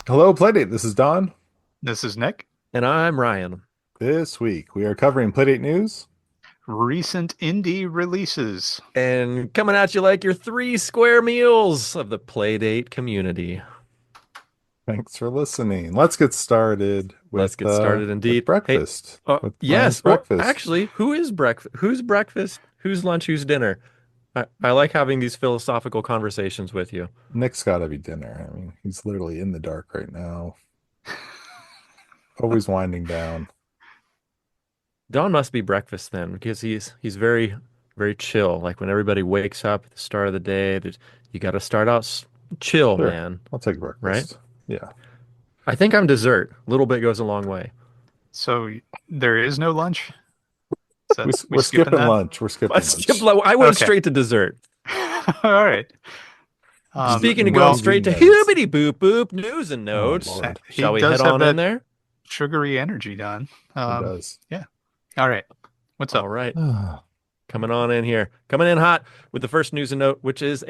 Hello, Playdate. This is Don. This is Nick. And I'm Ryan. This week we are covering Playdate news. Recent indie releases. And coming at you like your three square meals of the Playdate community. Thanks for listening. Let's get started Let's get started with indeed. Hey, breakfast. With Ryan's yes. Well, breakfast. actually, who is breakfast? Who's breakfast? Who's lunch? Who's dinner? I like having these philosophical conversations with you. Nick's got to be dinner. I mean, he's literally in the dark right now. Always winding down. Dawn must be breakfast then, because he's very very chill. Like when everybody wakes up at the start of the day, you got to start out chill, Sure, man. I'll take Right? breakfast. Yeah. I think I'm dessert. A little bit goes a long way. So there is no lunch? Is that, we We're skipping skipping that? lunch. We're skipping Let's skip. lunch. I went Okay. straight to dessert. All right. Speaking of going Well, straight to notes. hibbity boop boop news and Oh, notes, Lord. he shall we does head have on that in there? sugary energy, Don. He does. Yeah. All right. What's All up? right, coming on in here, coming in hot with the first news and note, which is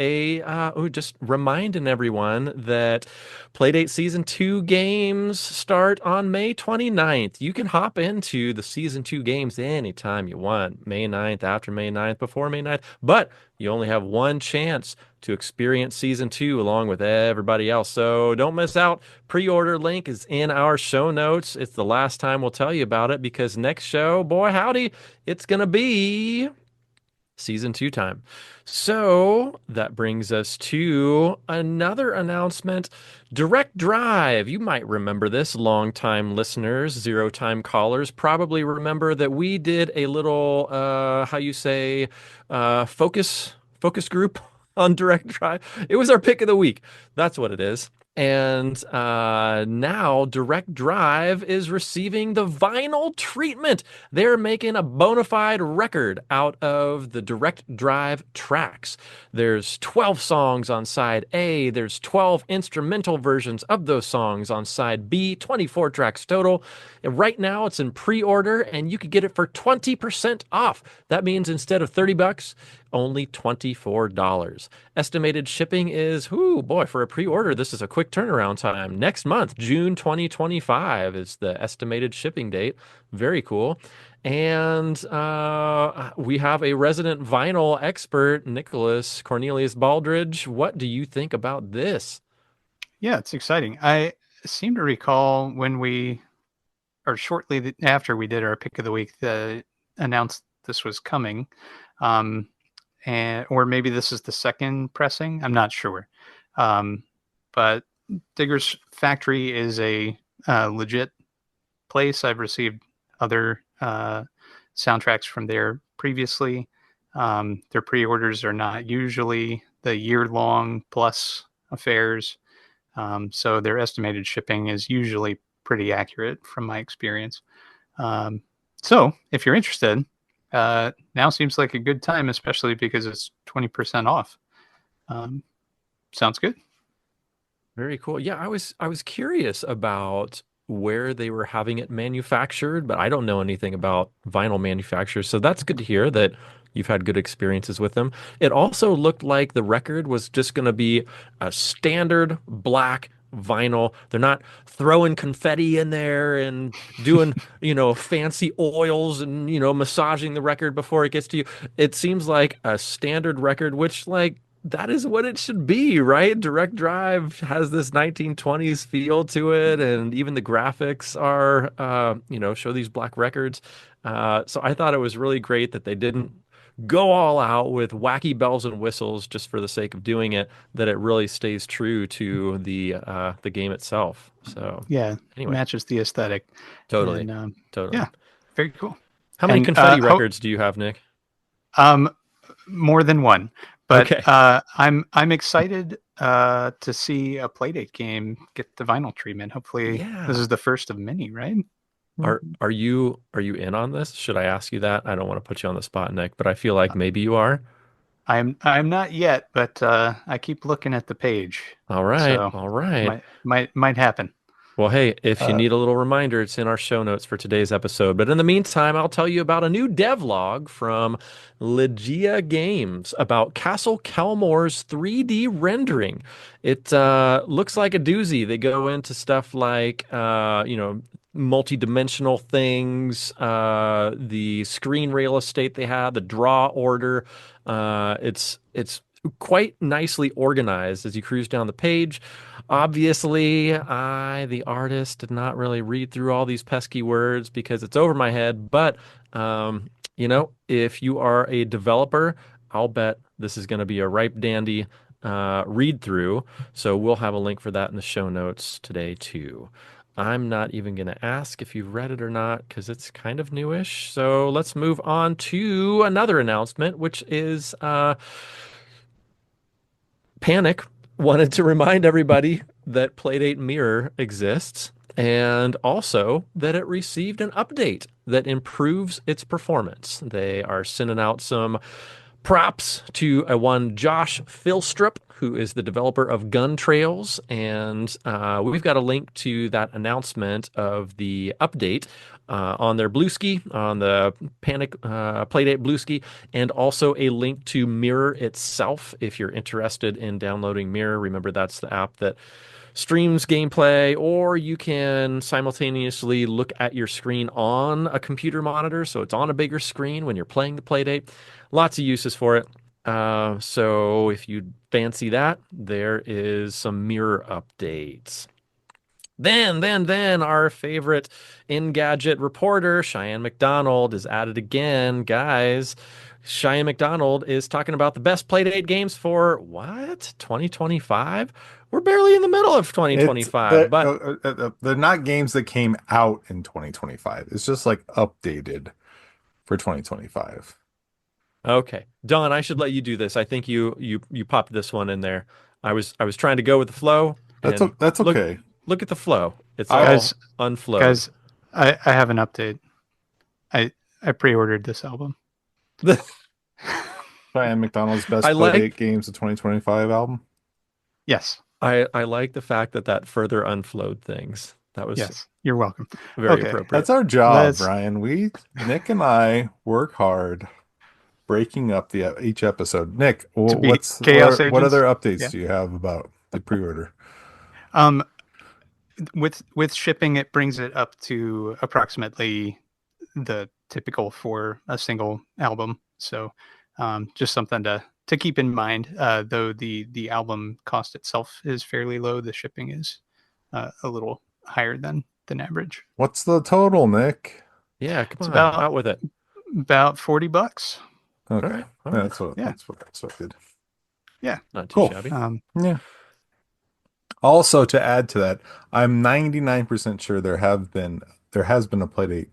just reminding everyone that Playdate Season 2 games start on May 29th. You can hop into the Season 2 games anytime you want, May 9th, after May 9th, before May 9th, but you only have one chance to experience Season 2 along with everybody else. So don't miss out. Pre-order link is in our show notes. It's the last time we'll tell you about it because next show, boy howdy, it's going to be Season 2 time. So that brings us to another announcement. Direct Drive. You might remember this, longtime listeners, zero-time callers probably remember that we did a little, focus group on Direct Drive. It was our pick of the week. That's what it is. And now Direct Drive is receiving the vinyl treatment. They're making a bona fide record out of the Direct Drive tracks. There's 12 songs on side A. There's 12 instrumental versions of those songs on side B, 24 tracks total. And right now it's in pre-order and you could get it for 20% off. That means instead of $30, only $24. Estimated shipping is, for a pre-order, this is a quick turnaround time. Next month, June 2025 is the estimated shipping date. Very cool. And we have a resident vinyl expert, Nicholas Cornelius Baldridge. What do you think about this? Yeah, it's exciting. I seem to recall or shortly after we did our pick of the week, announced this was coming. Or maybe this is the second pressing. I'm not sure. But Digger's Factory is a legit place. I've received other soundtracks from there previously. Their pre-orders are not usually the year-long plus affairs. So their estimated shipping is usually pretty accurate from my experience. So if you're interested, now seems like a good time, especially because it's 20% off. Sounds good. Very cool. Yeah, I was curious about where they were having it manufactured, but I don't know anything about vinyl manufacturers. So that's good to hear that you've had good experiences with them. It also looked like the record was just going to be a standard black vinyl. They're not throwing confetti in there and doing, fancy oils and, massaging the record before it gets to you. It seems like a standard record, which like that is what it should be, right? Direct Drive has this 1920s feel to it, and even the graphics are, show these black records. So I thought it was really great that they didn't go all out with wacky bells and whistles just for the sake of doing it, that it really stays true to the game itself. So Yeah, anyway, matches the aesthetic. totally, And totally. yeah, very cool. How many And confetti records do you have, Nick? um, more than one, but Okay. I'm excited to see a Playdate game get the vinyl treatment. Hopefully, this Yeah. is the first of many, right? Are you in on this? Should I ask you that? I don't want to put you on the spot, Nick, but I feel like maybe you are. I'm not yet, but I keep looking at the page, All right, so all right. might happen. Well, hey, if you Uh, need a little reminder, it's in our show notes for today's episode. But in the meantime, I'll tell you about a new devlog from Legia Games about Castle Kelmore's 3D rendering. It looks like a doozy. They go into stuff like, multi-dimensional things, the screen real estate they have, the draw order. It's quite nicely organized as you cruise down the page. Obviously, I, the artist, did not really read through all these pesky words because it's over my head. But, if you are a developer, I'll bet this is going to be a ripe dandy read through. So we'll have a link for that in the show notes today, too. I'm not even going to ask if you've read it or not because it's kind of newish. So let's move on to another announcement, which is Panic wanted to remind everybody that Playdate Mirror exists and also that it received an update that improves its performance. They are sending out some props to a one Josh Philstrup, who is the developer of Gun Trails, and we've got a link to that announcement of the update on their Bluesky, on the Panic Playdate Bluesky, and also a link to Mirror itself if you're interested in downloading Mirror. Remember, that's the app that streams gameplay, or you can simultaneously look at your screen on a computer monitor, so it's on a bigger screen when you're playing the Playdate. Lots of uses for it. So if you fancy that, there is some Mirror updates. Then our favorite Engadget reporter, Cheyenne McDonald, is at it again. Guys, Cheyenne McDonald is talking about the best Playdate games for what? 2025? We're barely in the middle of 2025, but they're not games that came out in 2025. It's just like updated for 2025. okay. Don, I should let you do this. I think you popped this one in there. I was trying to go with the flow and That's okay. look at the flow. It's I- all Guys, unflowed. guys, I have an update. I pre-ordered this album. Diane McDonald's best I like- Playdate games of 2025 album. Yes, I like the fact that further unflowed things. That was yes. You're welcome. very Okay. appropriate. That's our job, Let's- Ryan. Nick and I work hard breaking up each episode. Nick, To be what Chaos what Agents? other updates Yeah. do you have about the pre-order? With shipping, it brings it up to approximately the typical for a single album. So, just something to keep in mind. Though the album cost itself is fairly low, the shipping is a little higher than average. What's the total, Nick? Yeah, come It's on, about- out with it. About $40. Okay, All right. that's what Yeah. that's what good. Not too Cool. shabby. Yeah. Also, to add to that, I'm 99% sure there has been a Playdate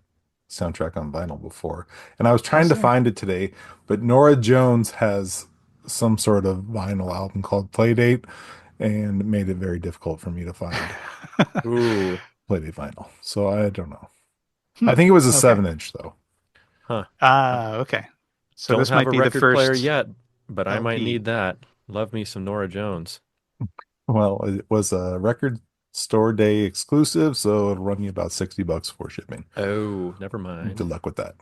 soundtrack on vinyl before, and I was trying to see. find it today, but Nora Jones has some sort of vinyl album called Playdate, and made it very difficult for me to find Ooh. Playdate vinyl. So I don't know. Hmm. I think it was a Okay. 7-inch though. Okay. So Don't this have might a be the record first player yet, but I might LP. need that. Love me some Nora Jones. Well, it was a record store day exclusive, so it'll run you about $60 for shipping. Oh, never mind. Good luck with that.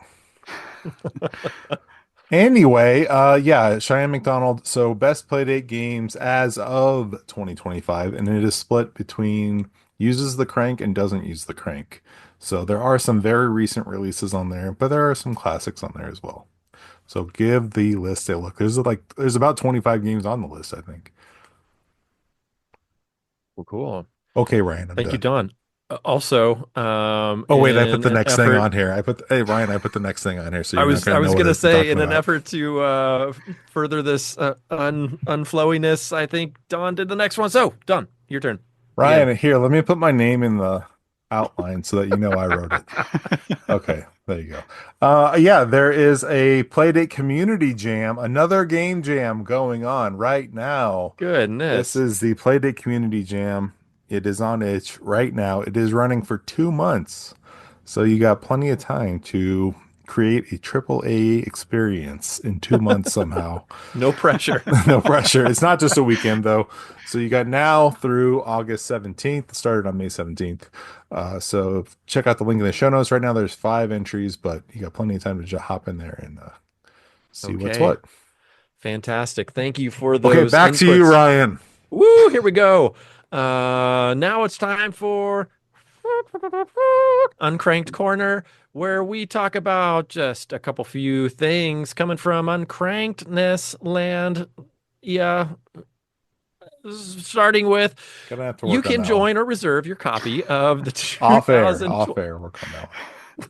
Anyway, yeah, Cheyenne McDonald. So best Playdate games as of 2025, and it is split between uses the crank and doesn't use the crank. So there are some very recent releases on there, but there are some classics on there as well. So give the list a look. There's about 25 games on the list, I think. Well, cool. Okay, Ryan, I'm Thank you, done. Don. Also, Oh wait, I put in the an next thing effort- on here. Hey Ryan, I put the next thing on here. So I you're was not I was know what gonna we're say talking in an about. effort to further this unflowiness, I think Don did the next one. So, Don, your turn. Ryan, here, let me put my name in the outline so that you know I wrote it. Okay, there you go. Yeah, there is a Playdate community jam, another game jam going on right now. Goodness. This is the Playdate community jam. It is on itch right now. It is running for 2 months. So you got plenty of time to create a AAA experience in 2 months somehow. No pressure. No pressure. It's not just a weekend though. So you got now through August 17th. It started on May 17th. So check out the link in the show notes. Right now there's 5 entries, but you got plenty of time to just hop in there and see what's Okay. what. Fantastic. Thank you for Okay, those back to you, inputs. Ryan. Woo, here we go. Now it's time for Uncranked Corner, where we talk about just a couple few things coming from Uncrankedness land. Yeah, starting with Gonna have to you work on can that one. join or reserve your copy of the Off air, 2020 work on that one.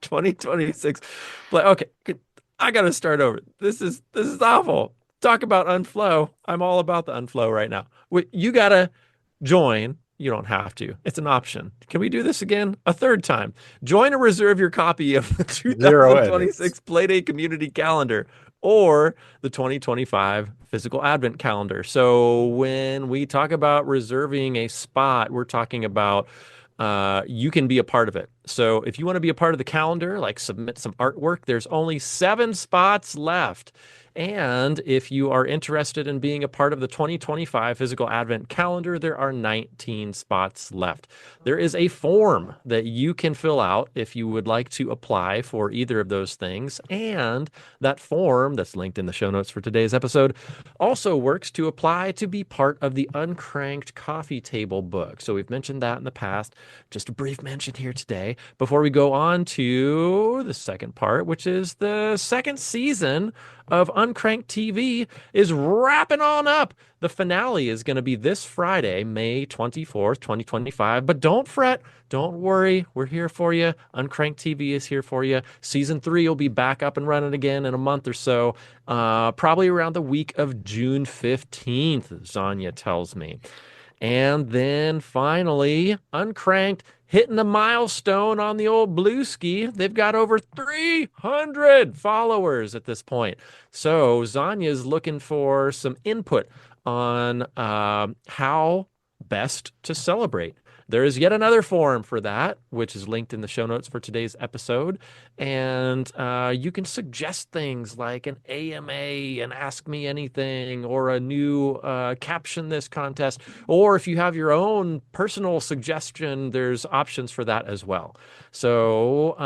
2026 play. Okay, I gotta start over. This is awful. Talk about unflow. I'm all about the unflow right now. You gotta join. You don't have to. It's an option. Can we do this again? A third time. Join or reserve your copy of the 0 edits. 2026 Playdate Community Calendar or the 2025 Physical Advent Calendar. So when we talk about reserving a spot, we're talking about you can be a part of it. So if you want to be a part of the calendar, like submit some artwork, there's only 7 spots left. And if you are interested in being a part of the 2025 Physical Advent Calendar, there are 19 spots left. There is a form that you can fill out if you would like to apply for either of those things. And that form that's linked in the show notes for today's episode also works to apply to be part of the Uncranked Coffee Table book. So we've mentioned that in the past. Just a brief mention here today before we go on to the second part, which is the second season of Uncranked TV is wrapping on up. The finale is going to be this Friday, May 24th, 2025. But don't fret. Don't worry. We're here for you. Uncranked TV is here for you. Season 3 will be back up and running again in a month or so, probably around the week of June 15th, Zanya tells me. And then finally, Uncranked hitting a milestone on the old blue ski. They've got over 300 followers at this point. So Zanya's looking for some input on how best to celebrate. There is yet another forum for that, which is linked in the show notes for today's episode. And you can suggest things like an AMA, an Ask Me Anything, or a new Caption This contest. Or if you have your own personal suggestion, there's options for that as well. So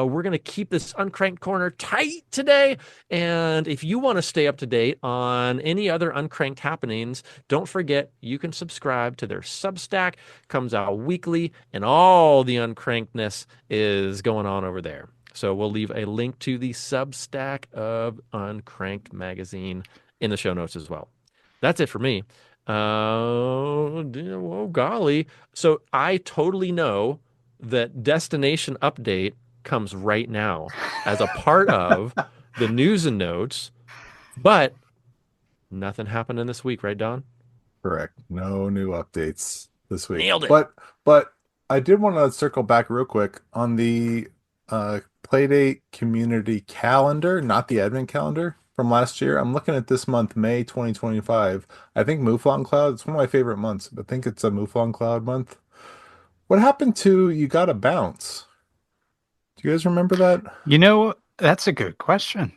we're going to keep this Uncranked Corner tight today. And if you want to stay up to date on any other Uncranked happenings, don't forget you can subscribe to their Substack. Comes out weekly, and all the uncrankedness is going on over there. So we'll leave a link to the Substack of Uncranked magazine in the show notes as well. That's it for me. Oh, golly. So I totally know that Destination Update comes right now as a part of the news and notes, but nothing happening this week, right, Don? Correct. No new updates this week. Nailed it. But I did want to circle back real quick on the Playdate community calendar, not the advent calendar from last year. I'm looking at this month, May 2025. I think Mouflon Cloud, it's one of my favorite months. I think it's a Mouflon Cloud month. What happened to You Gotta Bounce? Do you guys remember that? You know, that's a good question.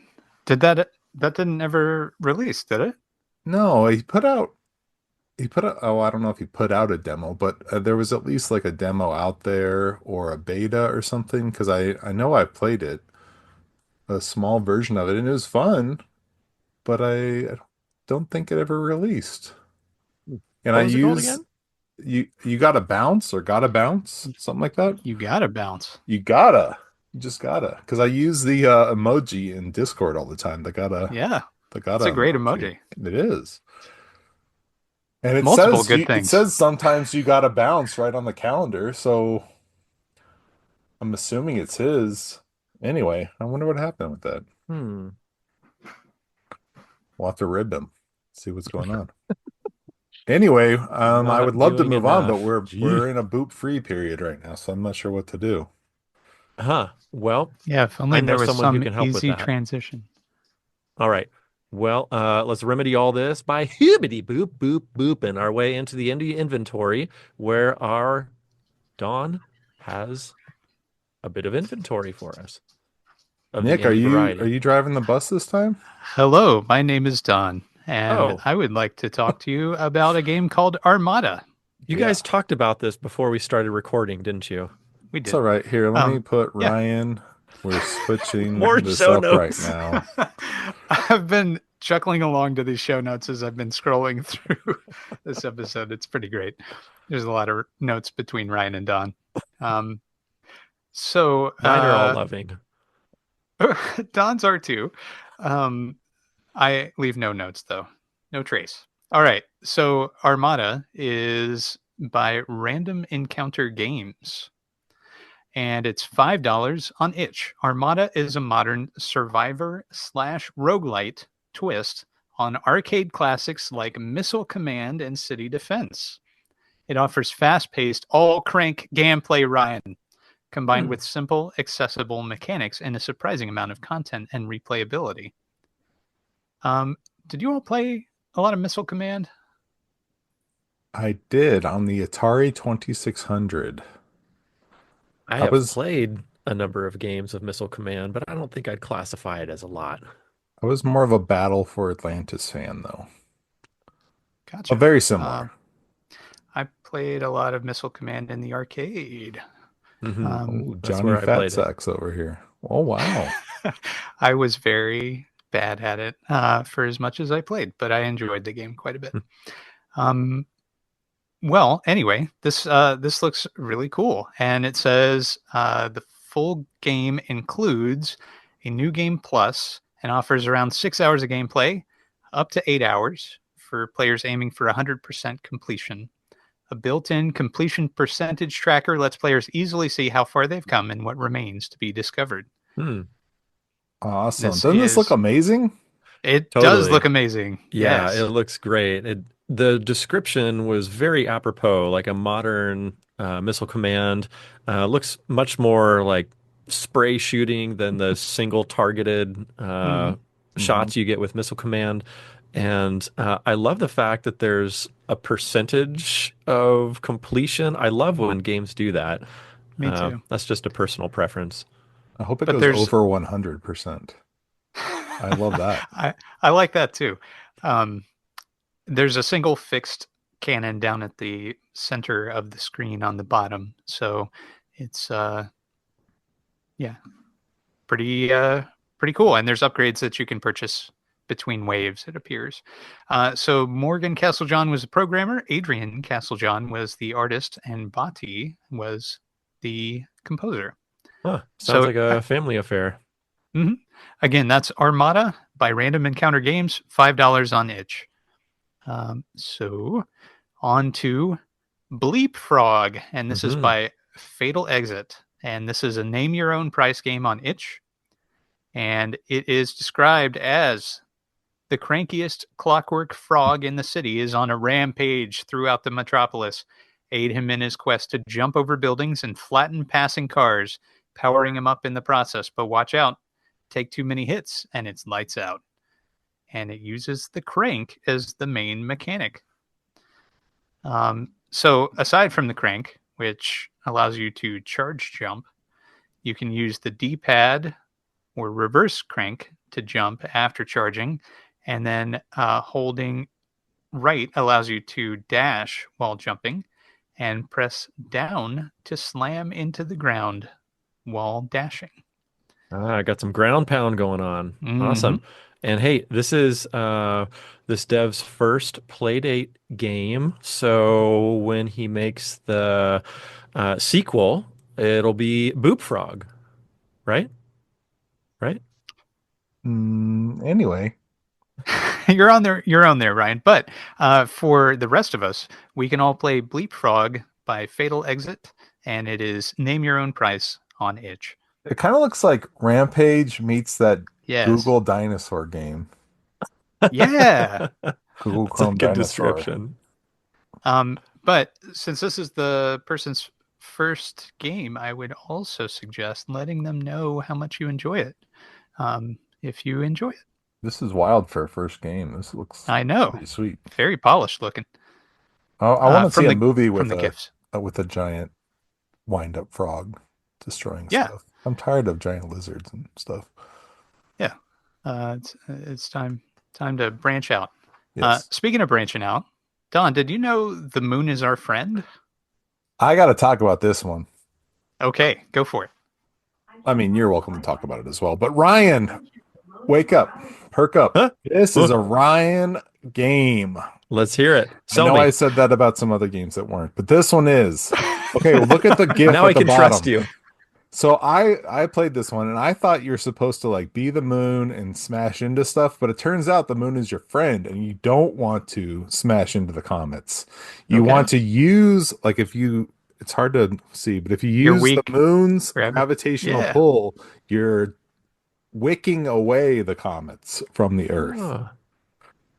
That didn't ever release, did it? No, he put out, oh, I don't know if he put out a demo, but there was at least like a demo out there or a beta or something, because I know I played it, a small version of it, and it was fun, but I don't think it ever released. And I What was it called use again? you gotta bounce or gotta bounce, something like that. You gotta bounce. You just gotta, because I use the emoji in Discord all the time. Yeah, The it's gotta a great emoji. emoji. It is. And it Multiple says good it things. says sometimes you gotta bounce right on the calendar, so I'm assuming it's his. Anyway, I wonder what happened with that. We'll have to rib him, see what's going on. Anyway, I Not would love to doing move on, but enough. we're Gee. in a boot free period right now, so I'm not sure what to do. Well, Yeah, if only I know there was someone who some can help with easy that. transition. All right. Well, let's remedy all this by hibbity boop boop booping our way into the indie inventory, where our Dawn has a bit of inventory for us. of the Nick, are indie you variety. driving the bus this time? Hello, my name is Don, and Oh, I would like to talk to you about a game called Armada. you Yeah. guys talked about this before we started recording, didn't you? We It's all did. right. Here, let me Um, put yeah. Ryan. We're switching More this show up right notes. now. I've been chuckling along to these show notes as I've been scrolling through this episode. It's pretty great. There's a lot of notes between Ryan and Don. Um, so Mine are all loving. Don's are too. Um, I leave no notes though, no trace. All right. So Armada is by Random Encounter Games, and it's $5 on itch. Armada is a modern survivor slash roguelite twist on arcade classics like Missile Command and City Defense. It offers fast-paced, all-crank gameplay, Ryan, combined Hmm. with simple, accessible mechanics and a surprising amount of content and replayability. Did you all play a lot of Missile Command? I did on the Atari 2600. I I have was played a number of games of Missile Command, but I don't think I'd classify it as a lot. I was more of a Battle for Atlantis fan though. But Gotcha. very similar. I played a lot of Missile Command in the arcade. Hmm. Oh, That's Johnny where I Fat played it. Sacks over here. Oh wow. I was very bad at it for as much as I played, but I enjoyed the game quite a bit. Um, well, anyway, this looks really cool, and it says the full game includes a new game plus and offers around 6 hours of gameplay, up to 8 hours for players aiming for 100% completion. A built-in completion percentage tracker lets players easily see how far they've come and what remains to be discovered. Hmm. Awesome. This Doesn't this look is amazing? It does look Totally. amazing. Yeah, it Yes. looks great. The description was very apropos, like a modern missile command. Looks much more like spray shooting than the single targeted Hmm. Hmm. shots you get with missile command. And I love the fact that there's a percentage of completion. I love when games do that. Me too. That's just a personal preference. I hope it But goes there's over 100%. I love that. I like that too. Um, there's a single fixed cannon down at the center of the screen on the bottom, so it's yeah, pretty cool. And there's upgrades that you can purchase between waves, it appears. So Morgan Castlejohn was the programmer, Adrian Castlejohn was the artist, and Bati was the composer. Huh, sounds So like a family affair. mhm. Again, that's Armada by Random Encounter Games, $5 on itch. So on to Bleep Frog, and this is Hmm. by Fatal Exit. And this is a name your own price game on itch. And it is described as the crankiest clockwork frog in the city is on a rampage throughout the metropolis. Aid him in his quest to jump over buildings and flatten passing cars, powering him up in the process. But watch out, take too many hits and it's lights out. And it uses the crank as the main mechanic. So aside from the crank, which allows you to charge jump, you can use the D-pad or reverse crank to jump after charging, and then holding right allows you to dash while jumping, and press down to slam into the ground while dashing. I got some ground pound going on. Mm-hmm. Awesome. And hey, this is this dev's first Playdate game. So when he makes the sequel, it'll be Boop Frog, right? Right? Anyway, You're on there, Ryan. But for the rest of us, we can all play Bleep Frog by Fatal Exit, and it is name your own price on itch. it kind of looks like Rampage meets that Yes. Google dinosaur game. Yeah. Google That's a Chrome good dinosaur. description. But since this is the person's first game, I would also suggest letting them know how much you enjoy it. If you enjoy it, This is wild for a first game. This looks I know, pretty sweet. very polished looking. I want to see From a the movie from the gifts. with a giant wind-up frog destroying Yeah, stuff. I'm tired of giant lizards and stuff. Yeah, it's time to branch out. Yes. Speaking of branching out, Don, did you know the moon is our friend? I got to talk about this one. Okay, go for it. I mean, you're welcome to talk about it as well. But Ryan, wake up, perk up. Huh? This is Huh? a Ryan game. Let's hear it. I Sell know I me. said that about some other games that weren't, but this one is. Okay, well, look at the GIF Now at I the can trust bottom. you. So I played this one and I thought you're supposed to like be the moon and smash into stuff, but it turns out the moon is your friend and you don't want to smash into the comets. You Okay. want to use like if you it's hard to see, but if you You're use the weak. moon's Grab it. gravitational Yeah. pull, you're wicking away the comets from the Earth. Oh,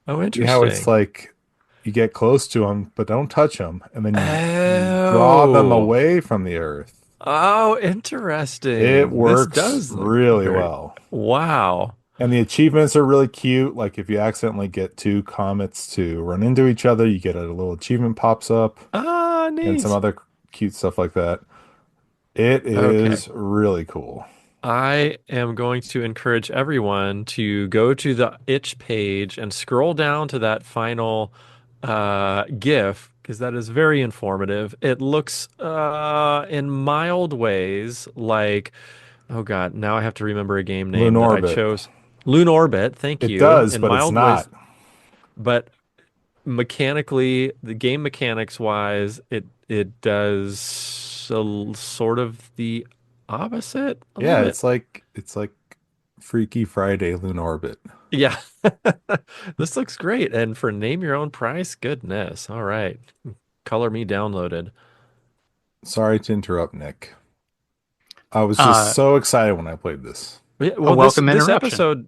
oh, See how it's interesting. like you get close to them, but don't touch them, and then you draw them Oh, away from the Earth. oh, It interesting. This works does look really very, well. wow. And the achievements are really cute. Like if you accidentally get two comets to run into each other, you get a little achievement pops up Ah, and some neat. other cute stuff like that. It Okay. is really cool. I am going to encourage everyone to go to the itch page and scroll down to that final GIF because that is very informative. It looks in mild ways like, oh God, now I have to remember a game Loon name that I Orbit. chose. Loon Orbit, thank It you. does, In but it's mild ways, not. but mechanically, the game mechanics wise, it does sort of the opposite a little Yeah, bit. it's like Freaky Friday Loon Orbit. Yeah. This looks great. And for name your own price, goodness. All right. Color me downloaded. Sorry to interrupt, Nick. I was just Uh, so excited when I played this. Yeah, a well, this welcome this interruption. episode,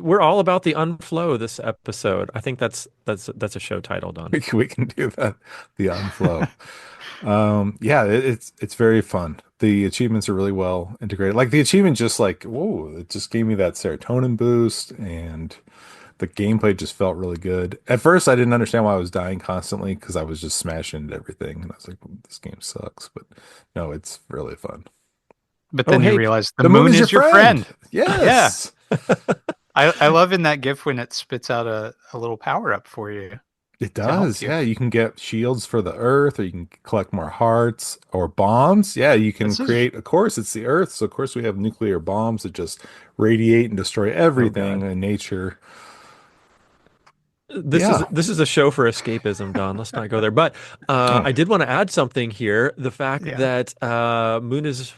we're all about the unflow this episode. I think that's a show title, Don. We can do that. The unflow. Yeah, it's very fun. The achievements are really well integrated. Like the achievement just like, whoa, it just gave me that serotonin boost and the gameplay just felt really good. At first I didn't understand why I was dying constantly because I was just smashing into everything and I was like, this game sucks. But no, it's really fun. But Oh, then you hey, realize the The moon moon is your is your friend. friend. Yeah. Yes. I love in that GIF when it spits out a little power up for you It to help does. you. Yeah, you can get shields for the Earth, or you can collect more hearts or bombs. Yeah, you can This is, create, of course, it's the Earth. So, of course, we have nuclear bombs that just radiate and destroy oh everything God. in nature. This is Yeah. this is a show for escapism, Don. Let's not go there. But Oh, I did want to add something here. The fact yeah. that Moon is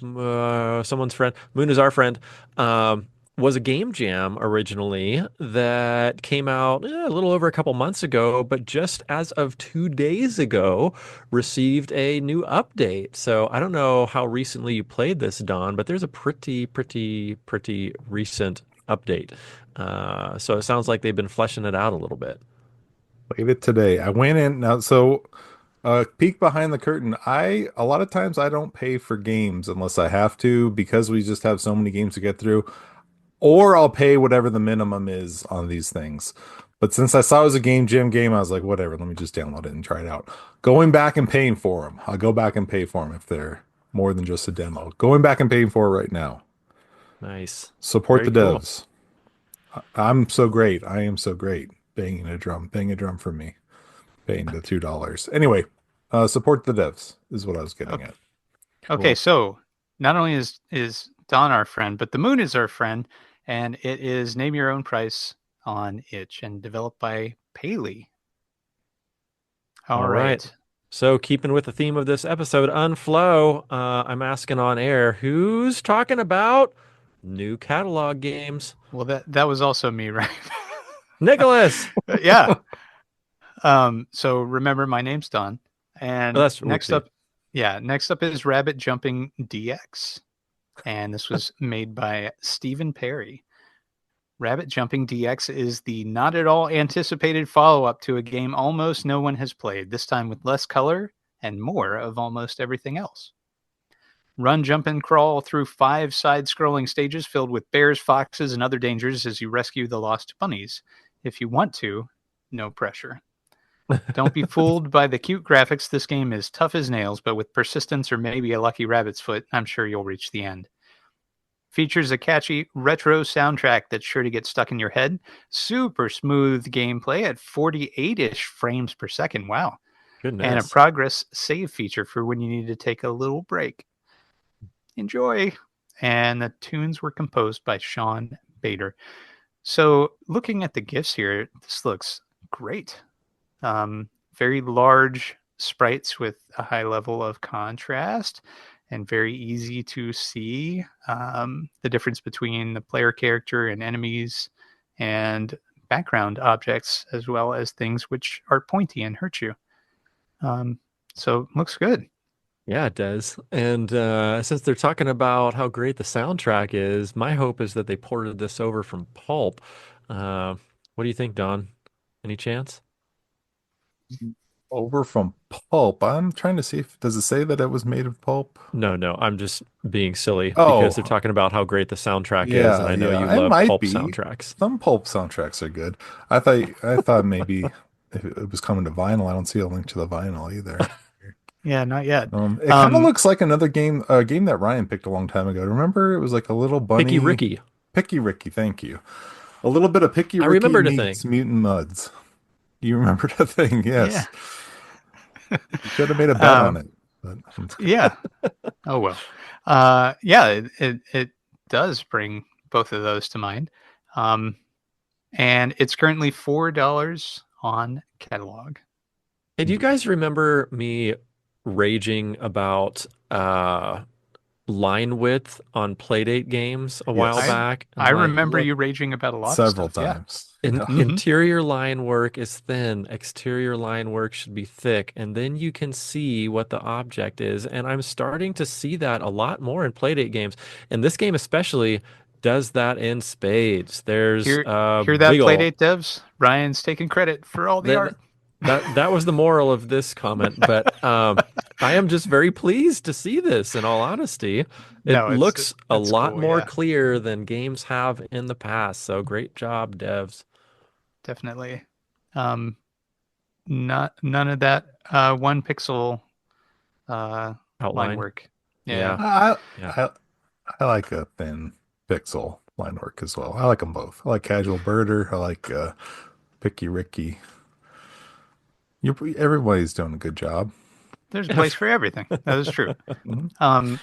someone's friend, Moon is our friend, was a game jam originally that came out a little over a couple months ago, but just as of 2 days ago, received a new update. So I don't know how recently you played this, Don, but there's a pretty recent update. So it sounds like they've been fleshing it out a little bit. played it today. I went in now. So, peek behind the curtain. A lot of times I don't pay for games unless I have to because we just have so many games to get through. Or I'll pay whatever the minimum is on these things. But since I saw it was a game jam game, I was like, whatever, let me just download it and try it out. Going back and paying for them. I'll go back and pay for them if they're more than just a demo. Going back and paying for it right now. Nice. Support Very the cool. devs. I'm so great. I am so great. Banging a drum. Bang a drum for me. Paying the $2. Anyway, support the devs is what I was getting Okay. at. Okay, Cool. so not only is Don our friend, but the moon is our friend, and it is name your own price on itch and developed by Paley. All All right. right. So, keeping with the theme of this episode, Unflow, I'm asking on air, who's talking about new catalog games? Well, that was also me, right? Nicholas. Yeah. So remember, my name's Don, Oh, and that's whoopsie. next up is Rabbit Jumping DX, and this was made by Stephen Perry. Rabbit Jumping DX is the not at all anticipated follow-up to a game almost no one has played, this time with less color and more of almost everything else. Run, jump, and crawl through 5 side-scrolling stages filled with bears, foxes, and other dangers as you rescue the lost bunnies. If you want to, no pressure. Don't be fooled by the cute graphics. This game is tough as nails, but with persistence or maybe a lucky rabbit's foot, I'm sure you'll reach the end. Features a catchy retro soundtrack that's sure to get stuck in your head. Super smooth gameplay at 48-ish frames per second. Wow. And a Goodness. progress save feature for when you need to take a little break. Enjoy. And the tunes were composed by Sean Bader. So looking at the GIFs here, this looks great. Very large sprites with a high level of contrast and very easy to see the difference between the player character and enemies and background objects, as well as things which are pointy and hurt you. So looks good. Yeah, it does. And since they're talking about how great the soundtrack is, my hope is that they ported this over from Pulp. What do you think, Don? Any chance? Over from pulp. I'm trying to see if does it say that it was made of pulp? No, I'm just being silly because they're Oh, talking about how great the soundtrack is, and yeah, I know you yeah. It love might Pulp be. soundtracks. Some pulp soundtracks are good. I thought maybe if it was coming to vinyl. I don't see a link to the vinyl either. Yeah, not yet. It kind of looks like another game, a game that Ryan picked a long time ago. Remember, it was like a little Picky bunny. Ricky. Picky Ricky, thank you. A little bit of Picky I Ricky remembered a meets thing. Mutant Muds. You remember the thing? Yeah. Yes. You should have made a bet on it. But Yeah. Oh well. Yeah, it does bring both of those to mind. And it's currently $4 on catalog. Hey, do you guys remember me raging about line width on Playdate games a while yes, back? And I like, remember look, you raging about a lot of several stuff. Yeah. times. Yeah. Mhm. interior line work is thin, exterior line work should be thick, and then you can see what the object is. And I'm starting to see that a lot more in Playdate games. And this game especially does that in spades. There's Hear that, big ol' Playdate devs? Ryan's taking credit for all the that art. that was the moral of this comment, but I am just very pleased to see this, in all honesty. It No, looks a it's lot cool. more Yeah, clear than games have in the past. So great job, devs. definitely. Um, none of that 1 pixel uh line Outline. work. Yeah. Yeah. I, Yeah. I I like a thin pixel line work as well. I like them both. I like Casual Birder. I like Picky Ricky. Everybody's doing a good job. There's a place for everything. That is true. Mhm. Um,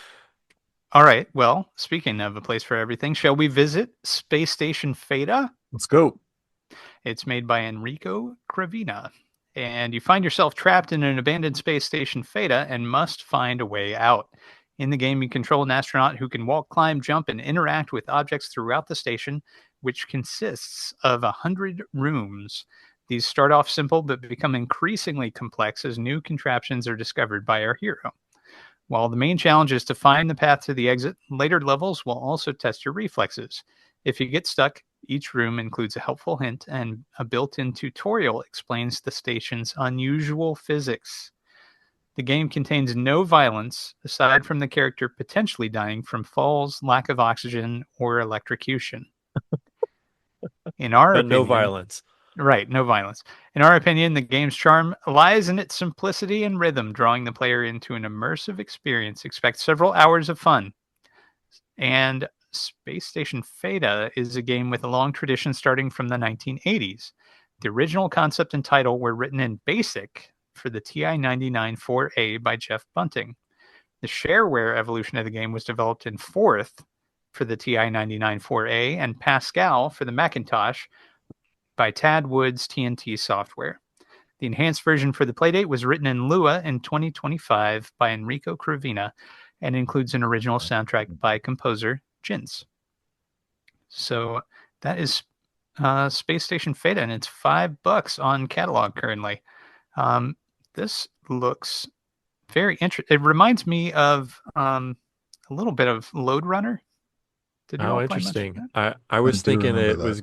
all right. Well, speaking of a place for everything, shall we visit Space Station Theta? Let's go. It's made by Enrico Cravina. And you find yourself trapped in an abandoned space station Theta and must find a way out. In the game, you control an astronaut who can walk, climb, jump, and interact with objects throughout the station, which consists of 100 rooms. These start off simple but become increasingly complex as new contraptions are discovered by our hero. While the main challenge is to find the path to the exit, later levels will also test your reflexes. If you get stuck, each room includes a helpful hint, and a built in tutorial explains the station's unusual physics. The game contains no violence aside from the character potentially dying from falls, lack of oxygen, or electrocution. In our But no opinion, violence. right, no violence. In our opinion, the game's charm lies in its simplicity and rhythm, drawing the player into an immersive experience. Expect several hours of fun. And Space Station Theta is a game with a long tradition starting from the 1980s. The original concept and title were written in BASIC for the TI-99 4A by Jeff Bunting. The shareware evolution of the game was developed in Forth for the TI-99 4A and Pascal for the Macintosh by Tad Wood's TNT Software. The enhanced version for the Playdate was written in Lua in 2025 by Enrico Cravina and includes an original soundtrack by composer Jins. So that is Space Station Theta, and it's $5 on catalog currently. This looks very interesting. It reminds me of a little bit of Lode Runner. Did you Oh, all play much of interesting. that? I I was do thinking remember it that. was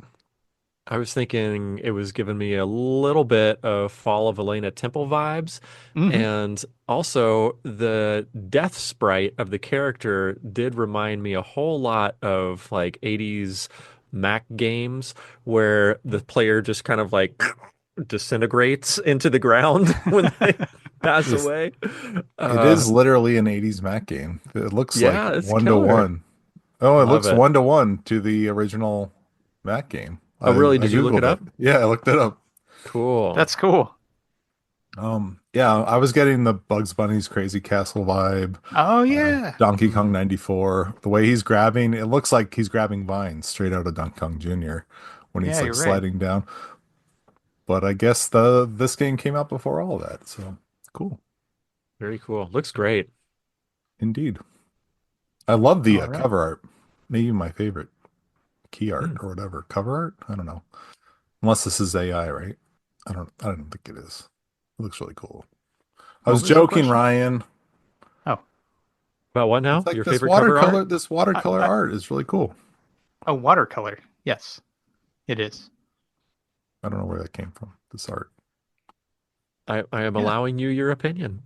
I was thinking it was giving me a little bit of Fall of Elena Temple vibes. Mm-hmm. And also, the death sprite of the character did remind me a whole lot of like 80s Mac games where the player just kind of like disintegrates into the ground when they pass This away. It is literally an 80s Mac game. It looks like Yeah, it's one to killer. one. Oh, it Love looks it. 1-to-1 to the original Mac game. Oh, really? I Did you look it Googled it. up? Yeah, I looked it up. Cool. That's cool. Yeah, I was getting the Bugs Bunny's Crazy Castle vibe. Oh yeah. Donkey Kong 94. The way he's grabbing, it looks like he's grabbing vines straight out of Donkey Kong Jr. when he's Yeah, like you're right. sliding down. But I guess the this game came out before all that, so cool. Very cool. Looks great. Indeed. I love the All right. cover art. Maybe my favorite key art Hmm. or whatever. Cover art? I don't know. Unless this is AI, right? I don't think it is. It looks really cool. I What was was the joking, question? Ryan. Oh, About what It's now? like Your favorite cover art? this I, watercolor I, art is really cool. a watercolor. Yes, it is. I don't know where that came from. This art. I am Yeah. allowing you your opinion.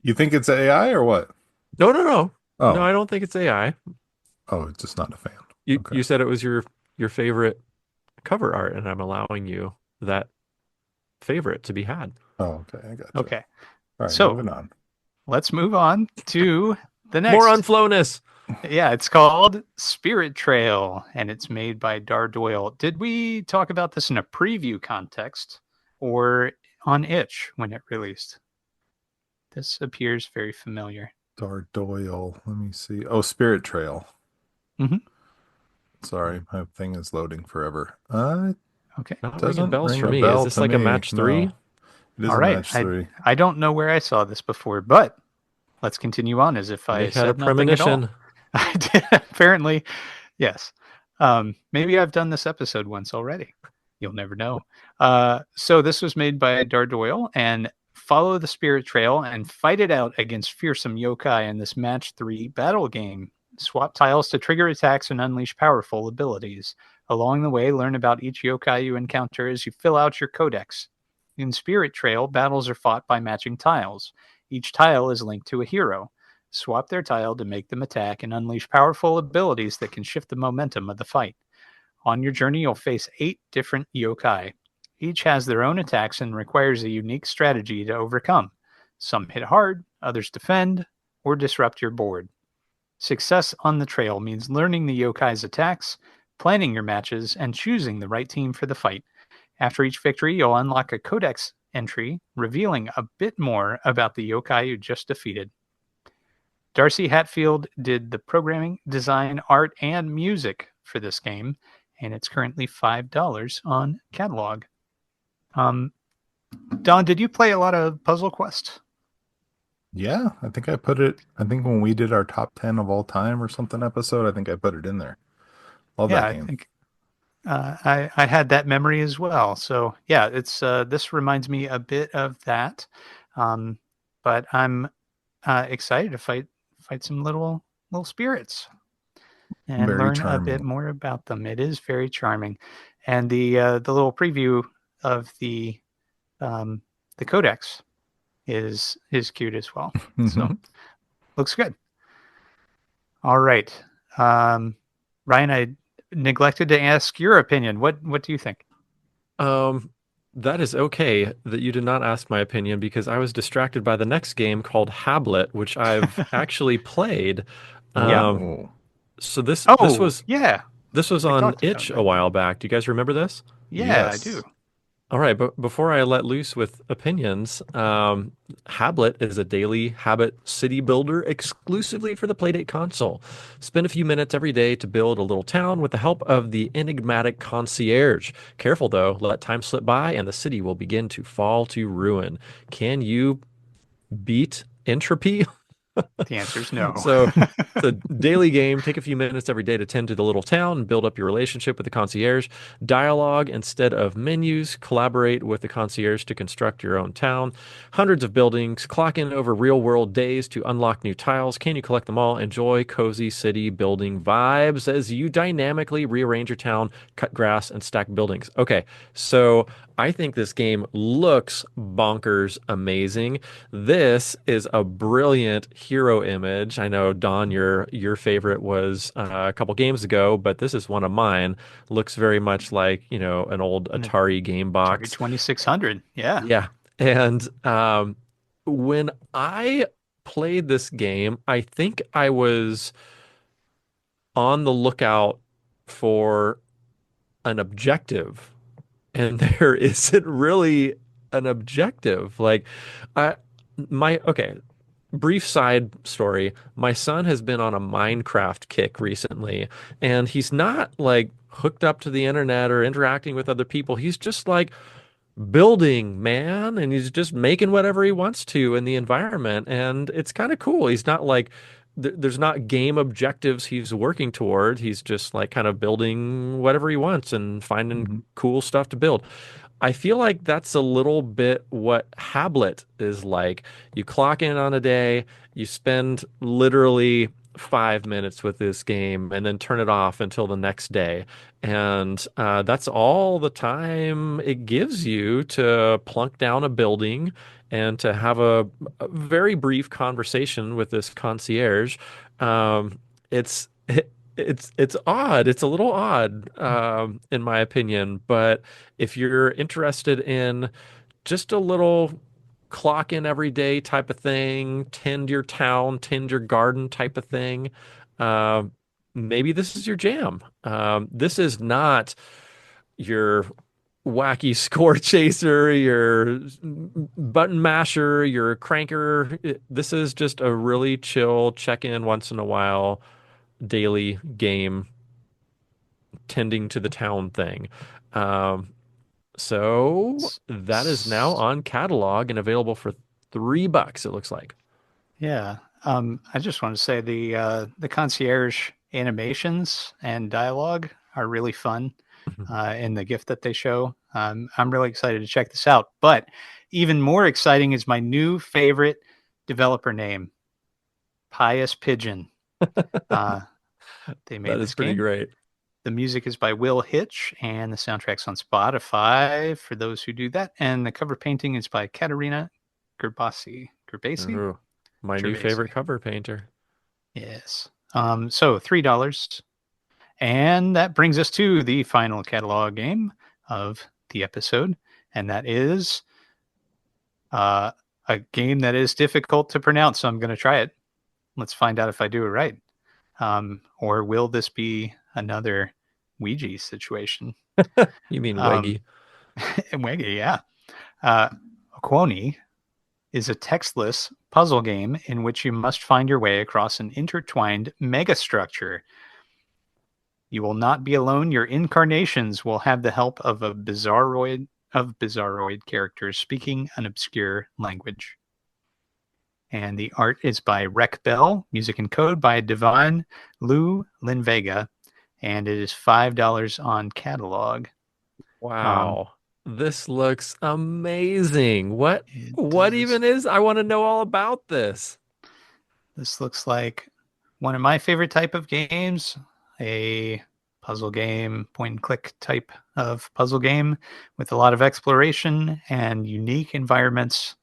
You think it's AI or what? No, no, no. No, Oh, I don't think it's AI. oh, it's just not a fan. You Okay. you said it was your favorite cover art, and I'm allowing you that favorite to be had. Oh, okay. I gotcha. Okay. All right, So moving on. let's move on to the More next. unflowness. Yeah, it's called Spirit Trail, and it's made by Dar Doyle. Did we talk about this in a preview context or on Itch when it released? This appears very familiar. Dar Doyle. Let me see. Oh, Spirit Trail. Hmm. Sorry, my thing is loading forever. It Okay. Not ringing doesn't bells ring for a me. Is bell this to like a me. match three? No, it is All a right. match three. I don't know where I saw this before, but let's continue on as if You may I have had a said nothing at all. premonition. I did apparently. Yes. Maybe I've done this episode once already. You'll never know. So this was made by Dar Doyle and follow the spirit trail and fight it out against fearsome yokai in this match 3 battle game. Swap tiles to trigger attacks and unleash powerful abilities. Along the way, learn about each yokai you encounter as you fill out your codex. In Spirit Trail, battles are fought by matching tiles. Each tile is linked to a hero. Swap their tile to make them attack and unleash powerful abilities that can shift the momentum of the fight. On your journey, you'll face 8 different yokai. Each has their own attacks and requires a unique strategy to overcome. Some hit hard, others defend, or disrupt your board. Success on the trail means learning the yokai's attacks, planning your matches, and choosing the right team for the fight. After each victory, you'll unlock a codex entry revealing a bit more about the yokai you just defeated. Darcy Hatfield did the programming, design, art, and music for this game, and it's currently $5 on catalog. Um, Don, did you play a lot of Puzzle Quest? Yeah, I think I put it. I think when we did our top 10 of all time or something episode, I think I put it in there. Love Yeah, that I game. think I had that memory as well. So yeah, it's this reminds me a bit of that, um, but I'm excited to fight some little spirits and Very learn a bit charming. more about them. It is very charming, and the little preview of um, the codex is cute as well. So Mhm. looks good. All right, um, Ryan, I neglected to ask your opinion. What do you think? Um, that is okay that you did not ask my opinion because I was distracted by the next game called Hablet, which I've actually played. Yeah. Um, Oh, so this Oh, was yeah. this was We on talked about Itch a that. while back. Do you guys remember this? Yeah, I do. yes. All right, but before I let loose with opinions, Hablet is a daily habit city builder exclusively for the Playdate console. Spend a few minutes every day to build a little town with the help of the enigmatic concierge. Careful though, let time slip by and the city will begin to fall to ruin. Can you beat entropy? The answer is no. So it's a daily game. Take a few minutes every day to tend to the little town and build up your relationship with the concierge. Dialogue instead of menus. Collaborate with the concierge to construct your own town. Hundreds of buildings. Clock in over real world days to unlock new tiles. Can you collect them all? Enjoy cozy city building vibes as you dynamically rearrange your town, cut grass, and stack buildings. Okay, so I think this game looks bonkers amazing. This is a brilliant hero image. I know Don, your favorite was a couple games ago, but this is one of mine. Looks very much like, an old An Atari game Atari box. 2600. Yeah. Yeah. And when I played this game, I think I was on the lookout for an objective, and there isn't really an objective. Like, I, okay, brief side story. My son has been on a Minecraft kick recently, and he's not like hooked up to the internet or interacting with other people. He's just like building, man, and he's just making whatever he wants to in the environment, and it's kind of cool. He's not like there's not game objectives he's working toward. He's just like kind of building whatever he wants and finding Mhm. cool stuff to build. I feel like that's a little bit what Hablet is like. You clock in on a day, you spend literally 5 minutes with this game, and then turn it off until the next day. And that's all the time it gives you to plunk down a building and to have a very brief conversation with this concierge. It's it's odd. It's a little odd, in my opinion. But if you're interested in just a little clock in every day type of thing, tend your town, tend your garden type of thing, uh, maybe this is your jam. This is not your wacky score chaser, your button masher, your cranker. This is just a really chill check in once in a while daily game tending to the town thing. Um, so S- that is now s- on catalog and available for $3, it looks like. Yeah. I just want to say the concierge animations and dialogue are really fun in the gift that they show. I'm really excited to check this out. But even more exciting is my new favorite developer name, Pious Pigeon. Uh, they That made is this pretty game. great. The music is by Will Hitch, and the soundtrack's on Spotify for those who do that. And the cover painting is by Katerina Gerbasi. Gerbasi? Ooh, my new Gervasi. favorite cover painter. Yes. So $3. And that brings us to the final catalog game of the episode. And that is uh, a game that is difficult to pronounce. So I'm going to try it. Let's find out if I do it right. Or will this be another Ouija situation? You mean Um, Weggy? Weggy, yeah. Uh, Okwoni is a textless puzzle game in which you must find your way across an intertwined megastructure. You will not be alone. Your incarnations will have the help of a bizarroid characters speaking an obscure language. And the art is by Rec Bell, music and code by Divine Lou Linvega, and it is $5 on catalog. Um, Wow. This looks amazing. it What does. even is? I want to know all about this. This looks like one of my favorite type of games, a puzzle game, point and click type of puzzle game with a lot of exploration and unique environments.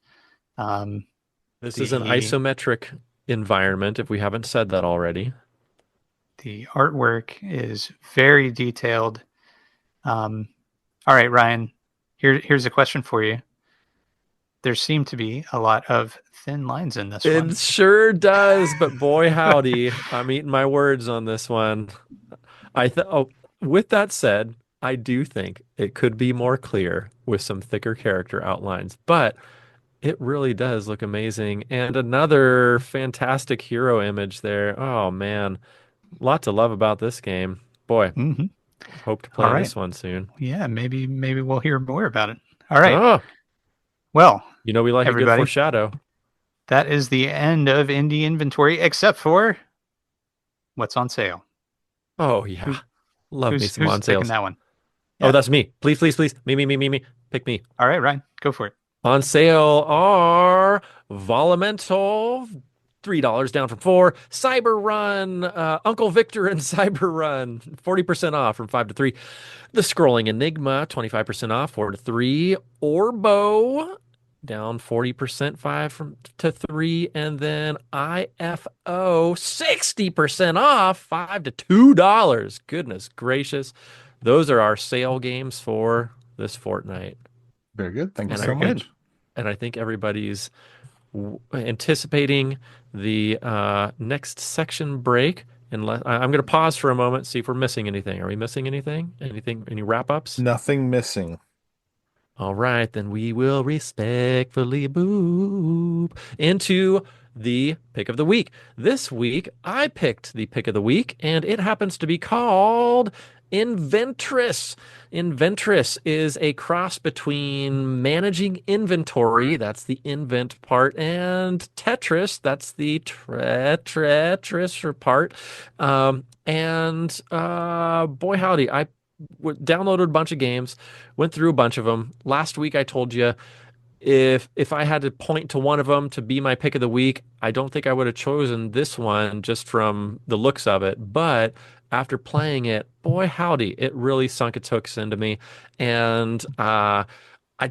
Um, This is an the isometric environment, if we haven't said that already. the artwork is very detailed. Um, all right, Ryan, here's a question for you. There seem to be a lot of thin lines in this It one. sure does, but boy howdy, I'm eating my words on this one. With that said, I do think it could be more clear with some thicker character outlines, but it really does look amazing. And another fantastic hero image there. Oh man, lot to love about this game. Boy, Mm-hmm. hope to All play right. this one soon. Yeah, maybe we'll hear more about it. All right. Oh, Well, we like a good everybody, foreshadow. that is the end of indie inventory, except for what's on sale. Oh yeah, Who's love me some who's on picking sales. that one? Oh, Yeah. that's me. Please, please, please. Me. Pick me. All right, Ryan, go for it. On sale are Volumental, $3 down from 4. Cyber Run, Uncle Victor and Cyber Run, 40% off from 5 to 3. The Scrolling Enigma, 25% off, 4 to 3. Orbo, down 40%, 5 to 3. And then IFO, 60% off, 5 to $2. Goodness gracious. Those are our sale games for this fortnight. Very good. Thank you And so Very good. much. I think everybody's anticipating the next section break. Unless I'm going to pause for a moment, see if we're missing anything. Are we missing anything? Anything? Any wrap-ups? Nothing missing. All right, then we will respectfully move into the pick of the week. This week, I picked the pick of the week, and it happens to be called Inventris. Inventris is a cross between managing inventory, that's the invent part, and Tetris, that's the Tetris part. Boy, howdy, I downloaded a bunch of games, went through a bunch of them. Last week I told you if I had to point to one of them to be my pick of the week, I don't think I would have chosen this one just from the looks of it. But after playing it, boy howdy, it really sunk its hooks into me. And I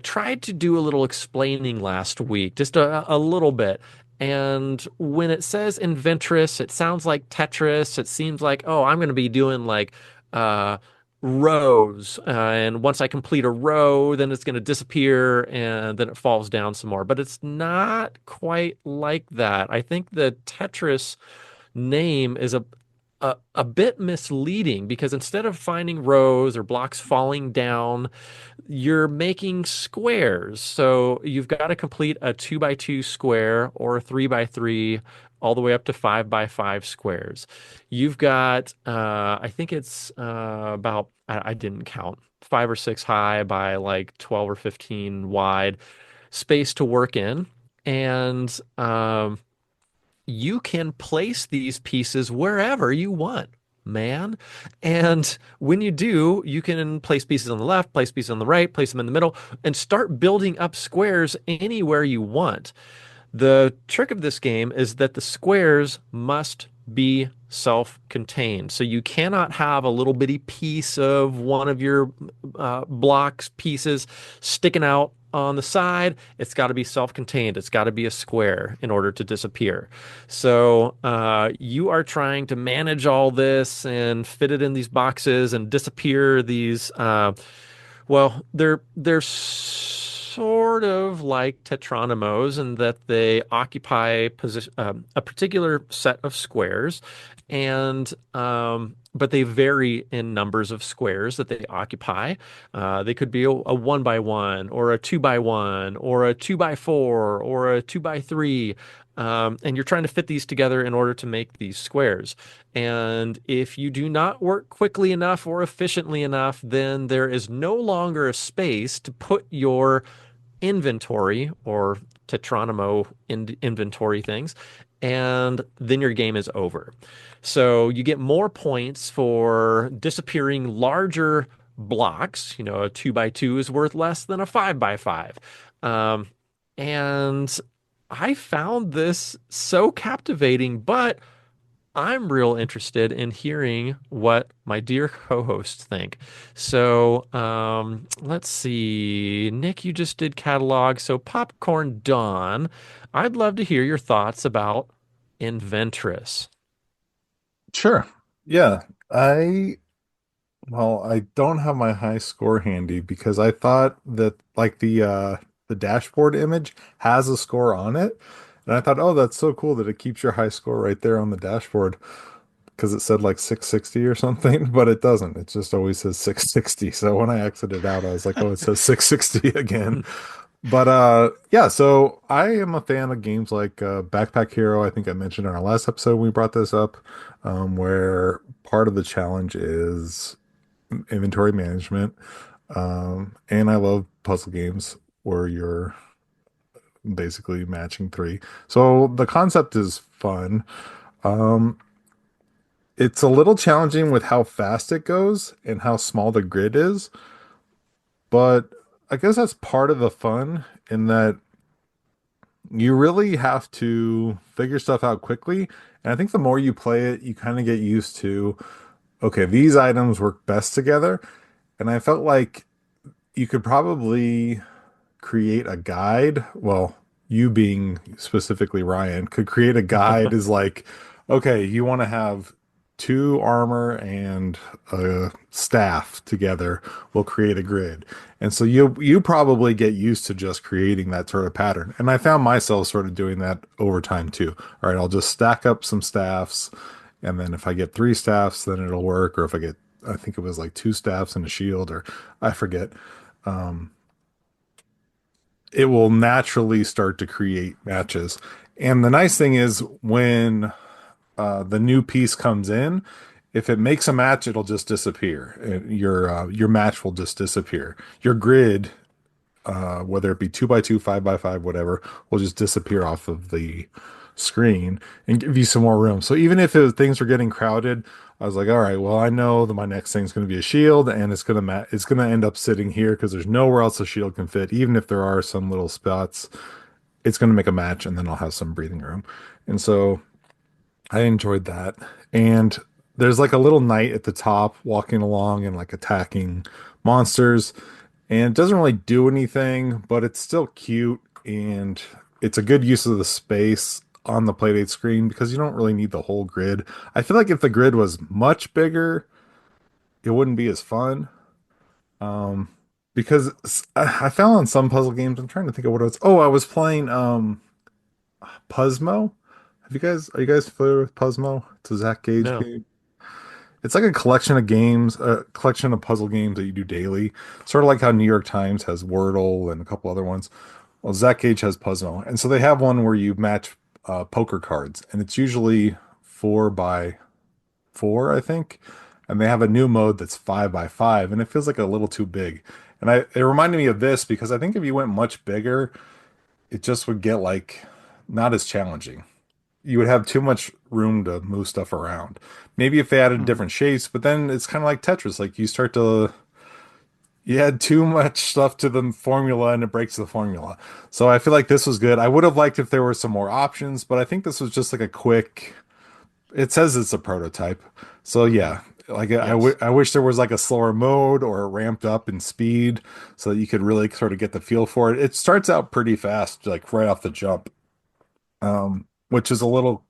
tried to do a little explaining last week, just a little bit. And when it says Inventris, it sounds like Tetris. It seems like, oh, I'm going to be doing like uh, rows. And once I complete a row, then it's going to disappear and then it falls down some more. But it's not quite like that. I think the Tetris name is a bit misleading because instead of finding rows or blocks falling down, you're making squares. So you've got to complete a 2 by 2 square or a 3 by 3 all the way up to 5 by 5 squares. You've got, I think it's about, I didn't count, 5 or 6 high by like 12 or 15 wide space to work in. And you can place these pieces wherever you want, man. And when you do, you can place pieces on the left, place pieces on the right, place them in the middle, and start building up squares anywhere you want. The trick of this game is that the squares must be self-contained. So you cannot have a little bitty piece of one of your blocks pieces sticking out on the side. It's got to be self-contained. It's got to be a square in order to disappear. So you are trying to manage all this and fit it in these boxes and disappear these. Well, they're sort of like tetranimos in that they occupy a particular set of squares, and but they vary in numbers of squares that they occupy. They could be a 1 by 1 or a 2 by 1 or a 2 by 4 or a 2 by 3. And you're trying to fit these together in order to make these squares. And if you do not work quickly enough or efficiently enough, then there is no longer a space to put your inventory or Tetranimo inventory things, and then your game is over. So you get more points for disappearing larger blocks. You know, a 2 by 2 is worth less than a 5 by 5. And I found this so captivating, but I'm real interested in hearing what my dear co-hosts think. So let's see. Nick, you just did catalog. So Popcorn Dawn, I'd love to hear your thoughts about Inventris. Sure. Yeah. I don't have my high score handy because I thought that like the dashboard image has a score on it. And I thought, oh, that's so cool that it keeps your high score right there on the dashboard because it said like 660 or something, but it doesn't. It just always says 660. So when I exited out, I was like, oh, it says 660 again. But yeah, so I am a fan of games like Backpack Hero. I think I mentioned in our last episode we brought this up, where part of the challenge is inventory management. And I love puzzle games where you're basically matching three. So the concept is fun. Um, it's a little challenging with how fast it goes and how small the grid is, but I guess that's part of the fun in that you really have to figure stuff out quickly. And I think the more you play it, you kind of get used to, okay, these items work best together. And I felt like you could probably create a guide. Well, you being specifically Ryan could create a guide is like, okay, you want to have two armor and a staff together. We'll create a grid. And so you probably get used to just creating that sort of pattern. And I found myself sort of doing that over time too. All right, I'll just stack up some staffs And then if I get three staffs, then it'll work. Or if I get, I think it was like two staffs and a shield, or I forget. Um, it will naturally start to create matches. And the nice thing is when the new piece comes in, if it makes a match, it'll just disappear. Your match will just disappear. Your grid, whether it be 2x2, 5x5, whatever, will just disappear off of the screen and give you some more room. So even if things were getting crowded, I was like, all right, well, I know that my next thing's going to be a shield, and it's going to end up sitting here because there's nowhere else a shield can fit. Even if there are some little spots, it's going to make a match, and then I'll have some breathing room. And so I enjoyed that. And there's like a little knight at the top walking along and like attacking monsters. And it doesn't really do anything, but it's still cute and it's a good use of the space on the Playdate screen because you don't really need the whole grid. I feel like if the grid was much bigger, it wouldn't be as fun. Um, because I found on some puzzle games, I'm trying to think of what it was. Oh, I was playing Puzzmo. Are you guys familiar with Puzzmo? It's a Zach Gage No. game. It's like a collection of games, a collection of puzzle games that you do daily. Sort of like how New York Times has Wordle and a couple other ones. Well, Zach Gage has Puzzle. And so they have one where you match poker cards, and it's usually 4x4, I think. And they have a new mode that's 5x5, and it feels like a little too big. And it reminded me of this because I think if you went much bigger, it just would get like not as challenging. You would have too much room to move stuff around. Maybe if they added Hmm. different shapes, but then it's kind of like Tetris. Like you add too much stuff to the formula and it breaks the formula. So I feel like this was good. I would have liked if there were some more options, but I think this was just like a quick, it says it's a prototype. So yeah, like Yes. I wish there was like a slower mode or a ramped up in speed so that you could really sort of get the feel for it. It starts out pretty fast, like right off the jump, which is a little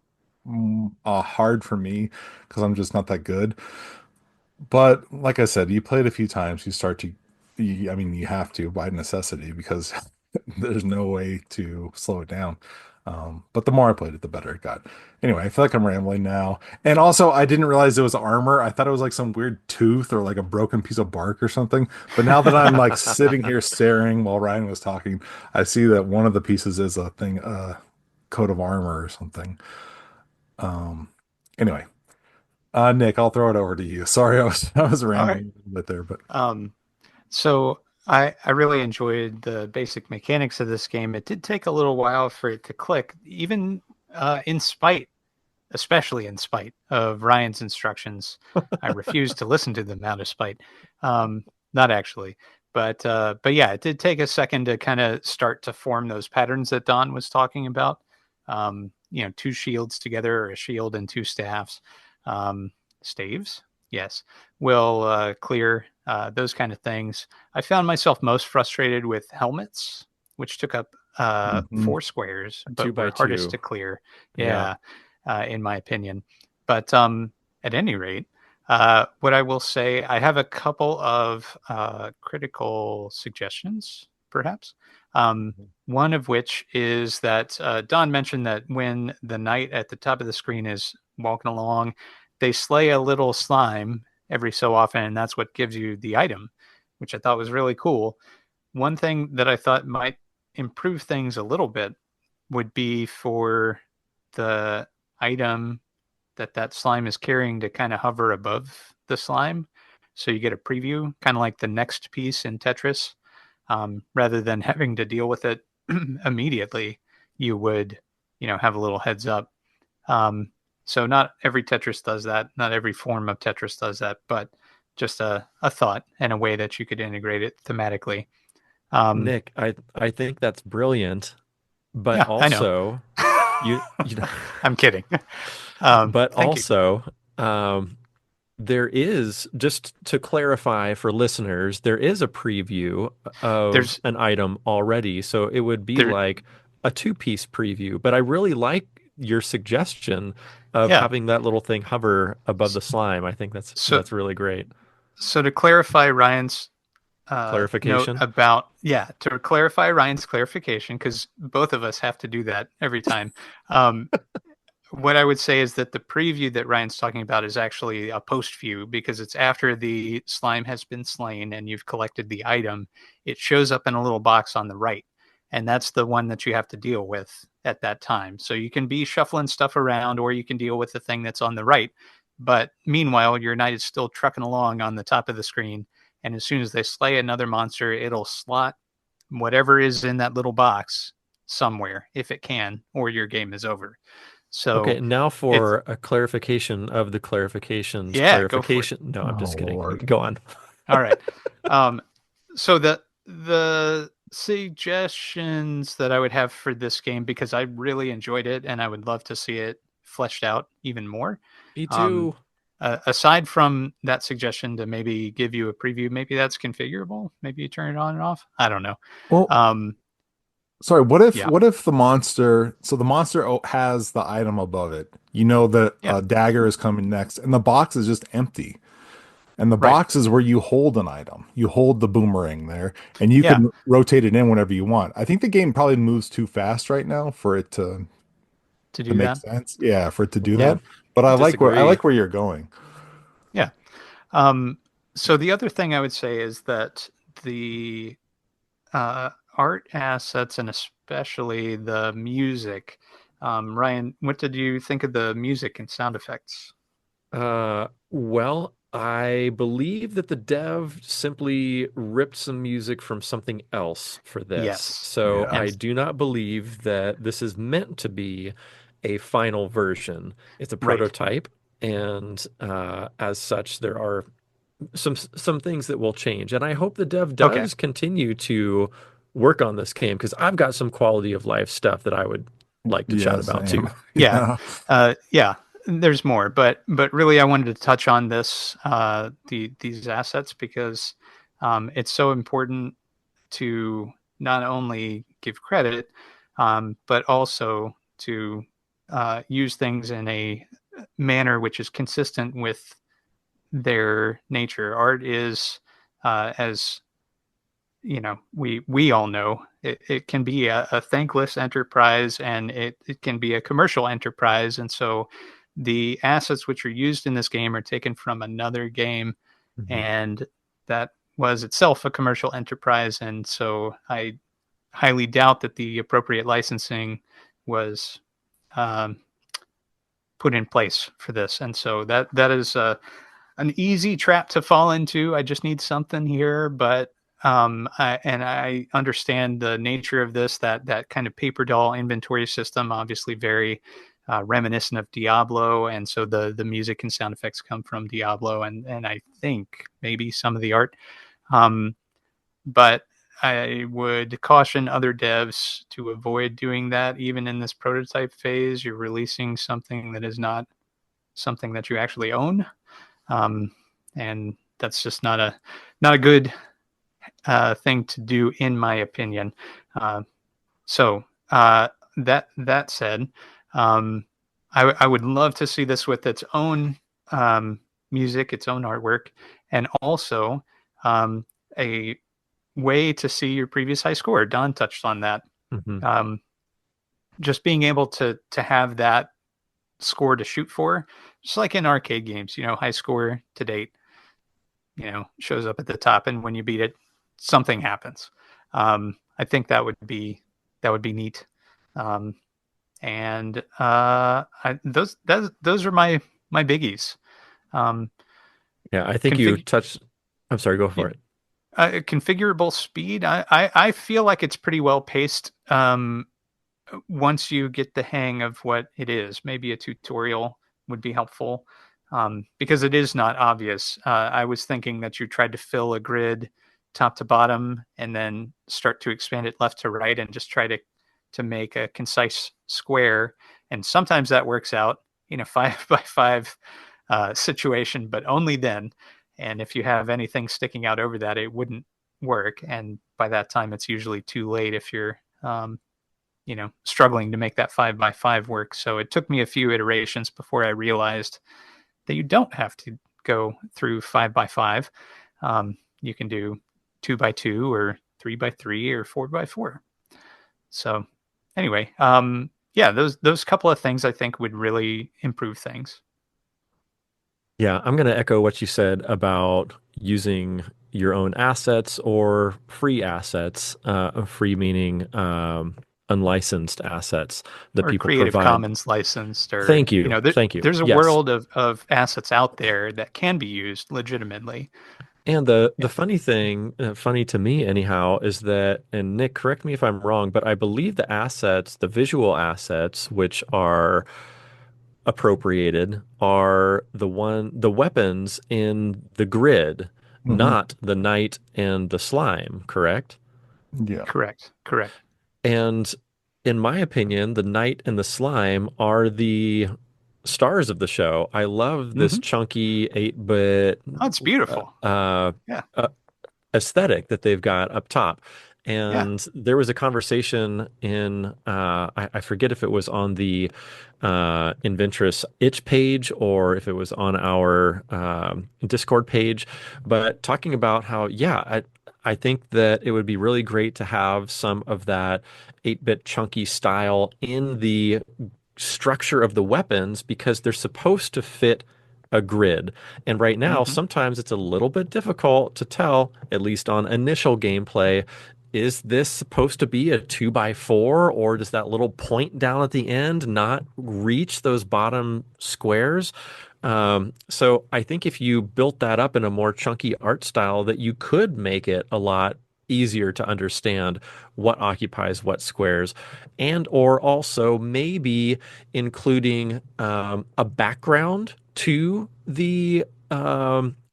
hard for me because I'm just not that good. But like I said, you play it a few times, you start to, I mean, you have to by necessity because there's no way to slow it down. But the more I played it, the better it got. Anyway, I feel like I'm rambling now. And also, I didn't realize it was armor. I thought it was like some weird tooth or like a broken piece of bark or something. But now that I'm like sitting here staring while Ryan was talking, I see that one of the pieces is a thing, coat of armor or something. Um, anyway, Nick, I'll throw it over to you. Sorry, I was All right. rambling a little bit there, but Um, so I really enjoyed the basic mechanics of this game. It did take a little while for it to click, even in spite, especially in spite of Ryan's instructions. I refused to listen to them out of spite. Not actually, but yeah, it did take a second to kind of start to form those patterns that Don was talking about. Two shields together, or a shield and two staffs, um, staves. Yes, will clear those kind of things. I found myself most frustrated with helmets, which took up mhm. four squares, Two but by were hardest two. to clear. Yeah. Yeah, in my opinion. But at any rate, what I will say, I have a couple of critical suggestions, perhaps. One of which is that Don mentioned that when the knight at the top of the screen is walking along, they slay a little slime every so often, and that's what gives you the item, which I thought was really cool. One thing that I thought might improve things a little bit would be for the item that slime is carrying to kind of hover above the slime. So you get a preview, kind of like the next piece in Tetris. Rather than having to deal with it immediately, you would, have a little heads up. Um, so not every Tetris does that. Not every form of Tetris does that, but just a thought and a way that you could integrate it thematically. Um, Nick, I think that's brilliant, but yeah, I know. also you know, I'm kidding. but Thank you. also um there is, just to clarify for listeners, there is a preview of There's an item already, so it would be there. like a two-piece preview. But I really like your suggestion of Yeah. having that little thing hover above the slime. I think So that's really great. so to clarify Ryan's note Clarification. about, yeah, to clarify Ryan's clarification, because both of us have to do that every time. Um, what I would say is that the preview that Ryan's talking about is actually a post view because it's after the slime has been slain and you've collected the item. It shows up in a little box on the right, and that's the one that you have to deal with at that time. So you can be shuffling stuff around, or you can deal with the thing that's on the right. But meanwhile, your knight is still trucking along on the top of the screen, and as soon as they slay another monster, it'll slot whatever is in that little box somewhere if it can, or your game is over. Okay, So now it's for a clarification of the clarifications. yeah, go for it. Clarification. No, I'm Oh just kidding. Lord. Go on. All right. So the suggestions that I would have for this game, because I really enjoyed it and I would love to see it fleshed out even more. Me Um, too. aside from that suggestion to maybe give you a preview, maybe that's configurable. Maybe you turn it on and off. I don't know. Well, Um, sorry, yeah, what if the monster, so the monster has the item above it. You know that yeah, a dagger is coming next, and the box is just empty. And the right. box is where you hold an item. You hold the boomerang there, and you Yeah, can rotate it in whenever you want. I think the game probably moves too fast right now for it to to do make that. sense. Yeah, for it to do Yeah, that. But I Disagree. like where you're going. yeah. Um, so the other thing I would say is that the art assets and especially the music. Ryan, what did you think of the music and sound effects? Well, I believe that the dev simply ripped some music from something else for this. Yes, So Yeah. I and do not believe that this is meant to be a final version. It's a right. prototype, and as such, there are some things that will change. And I hope the dev Okay. does continue to work on this game because I've got some quality of life stuff that I would like to chat Yeah, about same. too. Yeah. Yeah. Yeah. There's more, but really, I wanted to touch on this these assets because it's so important to not only give credit, but also to use things in a manner which is consistent with their nature. Art is, as you know, we all know, it can be a thankless enterprise and it can be a commercial enterprise. And so the assets which are used in this game are taken from another game, Mhm. and that was itself a commercial enterprise. And so I highly doubt that the appropriate licensing was um, put in place for this. And so that is an easy trap to fall into. I just need something here, but I understand the nature of this. That kind of paper doll inventory system, obviously very reminiscent of Diablo, and so the music and sound effects come from Diablo, and I think maybe some of the art. Um, but I would caution other devs to avoid doing that. Even in this prototype phase, you're releasing something that is not something that you actually own, um, and that's just not a good thing to do, in my opinion. Uh, so that said, um, I would love to see this with its own music, its own artwork, and also um, a way to see your previous high score. Don touched on that. Mhm. Um, just being able to have that score to shoot for, just like in arcade games, high score to date, shows up at the top, and when you beat it, something happens. I think that would be neat. Um, and those are my biggies. Um, Yeah, I think you config touched. I'm sorry, go for it. configurable speed. I feel like it's pretty well paced. Once you get the hang of what it is, maybe a tutorial would be helpful, because it is not obvious. I was thinking that you tried to fill a grid top to bottom and then start to expand it left to right and just try to make a concise square. And sometimes that works out in a 5 by 5 situation, but only then. And if you have anything sticking out over that, it wouldn't work. And by that time, it's usually too late if you're struggling to make that 5 by 5 work. So it took me a few iterations before I realized that you don't have to go through 5 by 5. You can do 2 by 2 or 3 by 3 or 4 by 4. So anyway, yeah, those couple of things I think would really improve things. Yeah, I'm going to echo what you said about using your own assets or free assets, free meaning unlicensed assets that Or people Creative provide. Commons licensed, or Thank you. Thank you. there's a Yes. world of assets out there that can be used legitimately. And the Yeah. funny thing, funny to me anyhow, is that, and Nick, correct me if I'm wrong, but I believe the assets, the visual assets, which are appropriated, are the weapons in the grid, Hmm. not the knight and the slime, correct? Yeah. Correct. Correct. And in my opinion, the knight and the slime are the stars of the show. I love this Hmm. chunky 8-bit Oh, it's uh, beautiful. uh, Yeah. aesthetic that they've got up top. Yeah. And there was a conversation in, I forget if it was on the Inventris itch page or if it was on our Discord page, but talking about how, yeah, I think that it would be really great to have some of that 8-bit chunky style in the structure of the weapons because they're supposed to fit a grid. And right now, Hmm. sometimes it's a little bit difficult to tell, at least on initial gameplay, is this supposed to be a 2x4 or does that little point down at the end not reach those bottom squares? So I think if you built that up in a more chunky art style, that you could make it a lot easier to understand what occupies what squares, and or also maybe including a background to the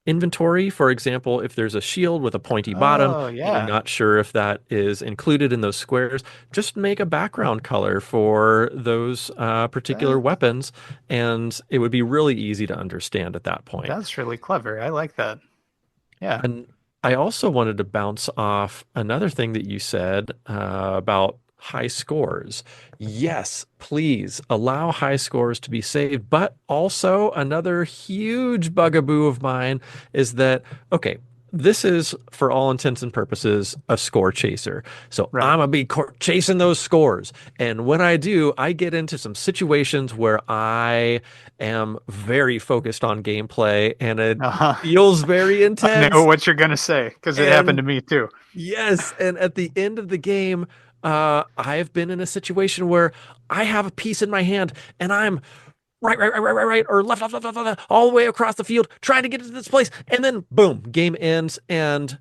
inventory. For example, if there's a shield with a pointy bottom Oh, and you're yeah. not sure if that is included in those squares, just make a background color for those particular That weapons, and it would be really easy to understand at that point. that's really clever. I like that. Yeah. And I also wanted to bounce off another thing that you said about high scores. Yes, please allow high scores to be saved. But also, another huge bugaboo of mine is that, okay, this is, for all intents and purposes, a score chaser. So Right. I'm going to be chasing those scores. And when I do, I get into some situations where I am very focused on gameplay and it Uh-huh. feels very I know intense. what you're gonna say because it happened And to me too. yes, and at the end of the game, I've been in a situation where I have a piece in my hand and I'm right, or left, all the way across the field trying to get to this place, and then boom, game ends. And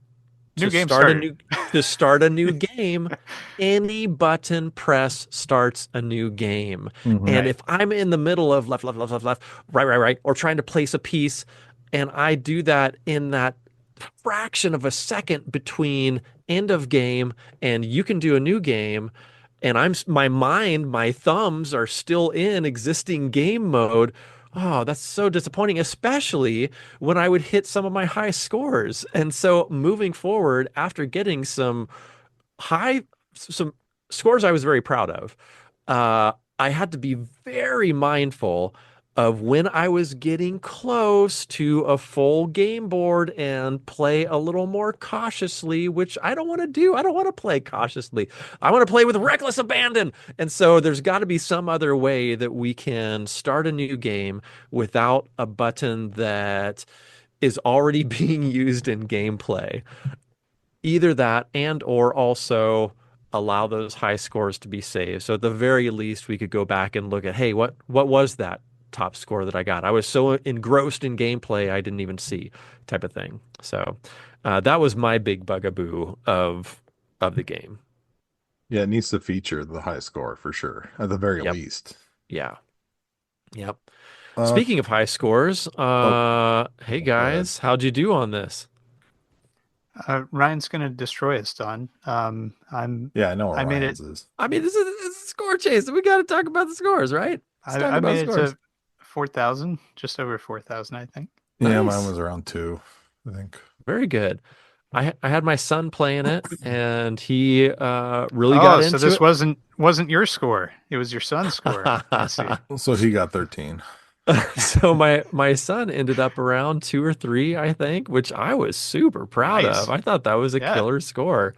New to game start a started. new to start a new game, any button press starts a new game. Hmm. And Right. if I'm in the middle of left, right, or trying to place a piece, and I do that in that fraction of a second between end of game and you can do a new game, and my thumbs are still in existing game mode. Oh, that's so disappointing, especially when I would hit some of my high scores. And so moving forward, after getting high, some scores I was very proud of, I had to be very mindful of when I was getting close to a full game board and play a little more cautiously, which I don't want to do. I don't want to play cautiously. I want to play with reckless abandon. And so there's got to be some other way that we can start a new game without a button that is already being used in gameplay. Either that and or also allow those high scores to be saved. So at the very least, we could go back and look at, hey, what was that top score that I got? I was so engrossed in gameplay I didn't even see, type of thing. So that was my big bugaboo of the game. Yeah, it needs to feature the high score for sure, at the very Yep. least. Yeah. Yep. Uh, Speaking of high scores, oh, hey go ahead. guys, how'd you do on this? Ryan's gonna destroy us, Don. Yeah, I know where I made it. Ryan's is. I mean, this is a score chase. We got to talk about the scores, right? Let's talk I about made it scores. to 4,000, just over 4,000, I think. Yeah, mine Nice. was around two, I think. Very good. I had my son playing it, and he really got Oh, so into this it. wasn't your score. It was your son's score. I see. So he got 13. So my son ended up around 2 or 3, I think, which I was super proud of. Nice. I thought that was a Yeah. killer score.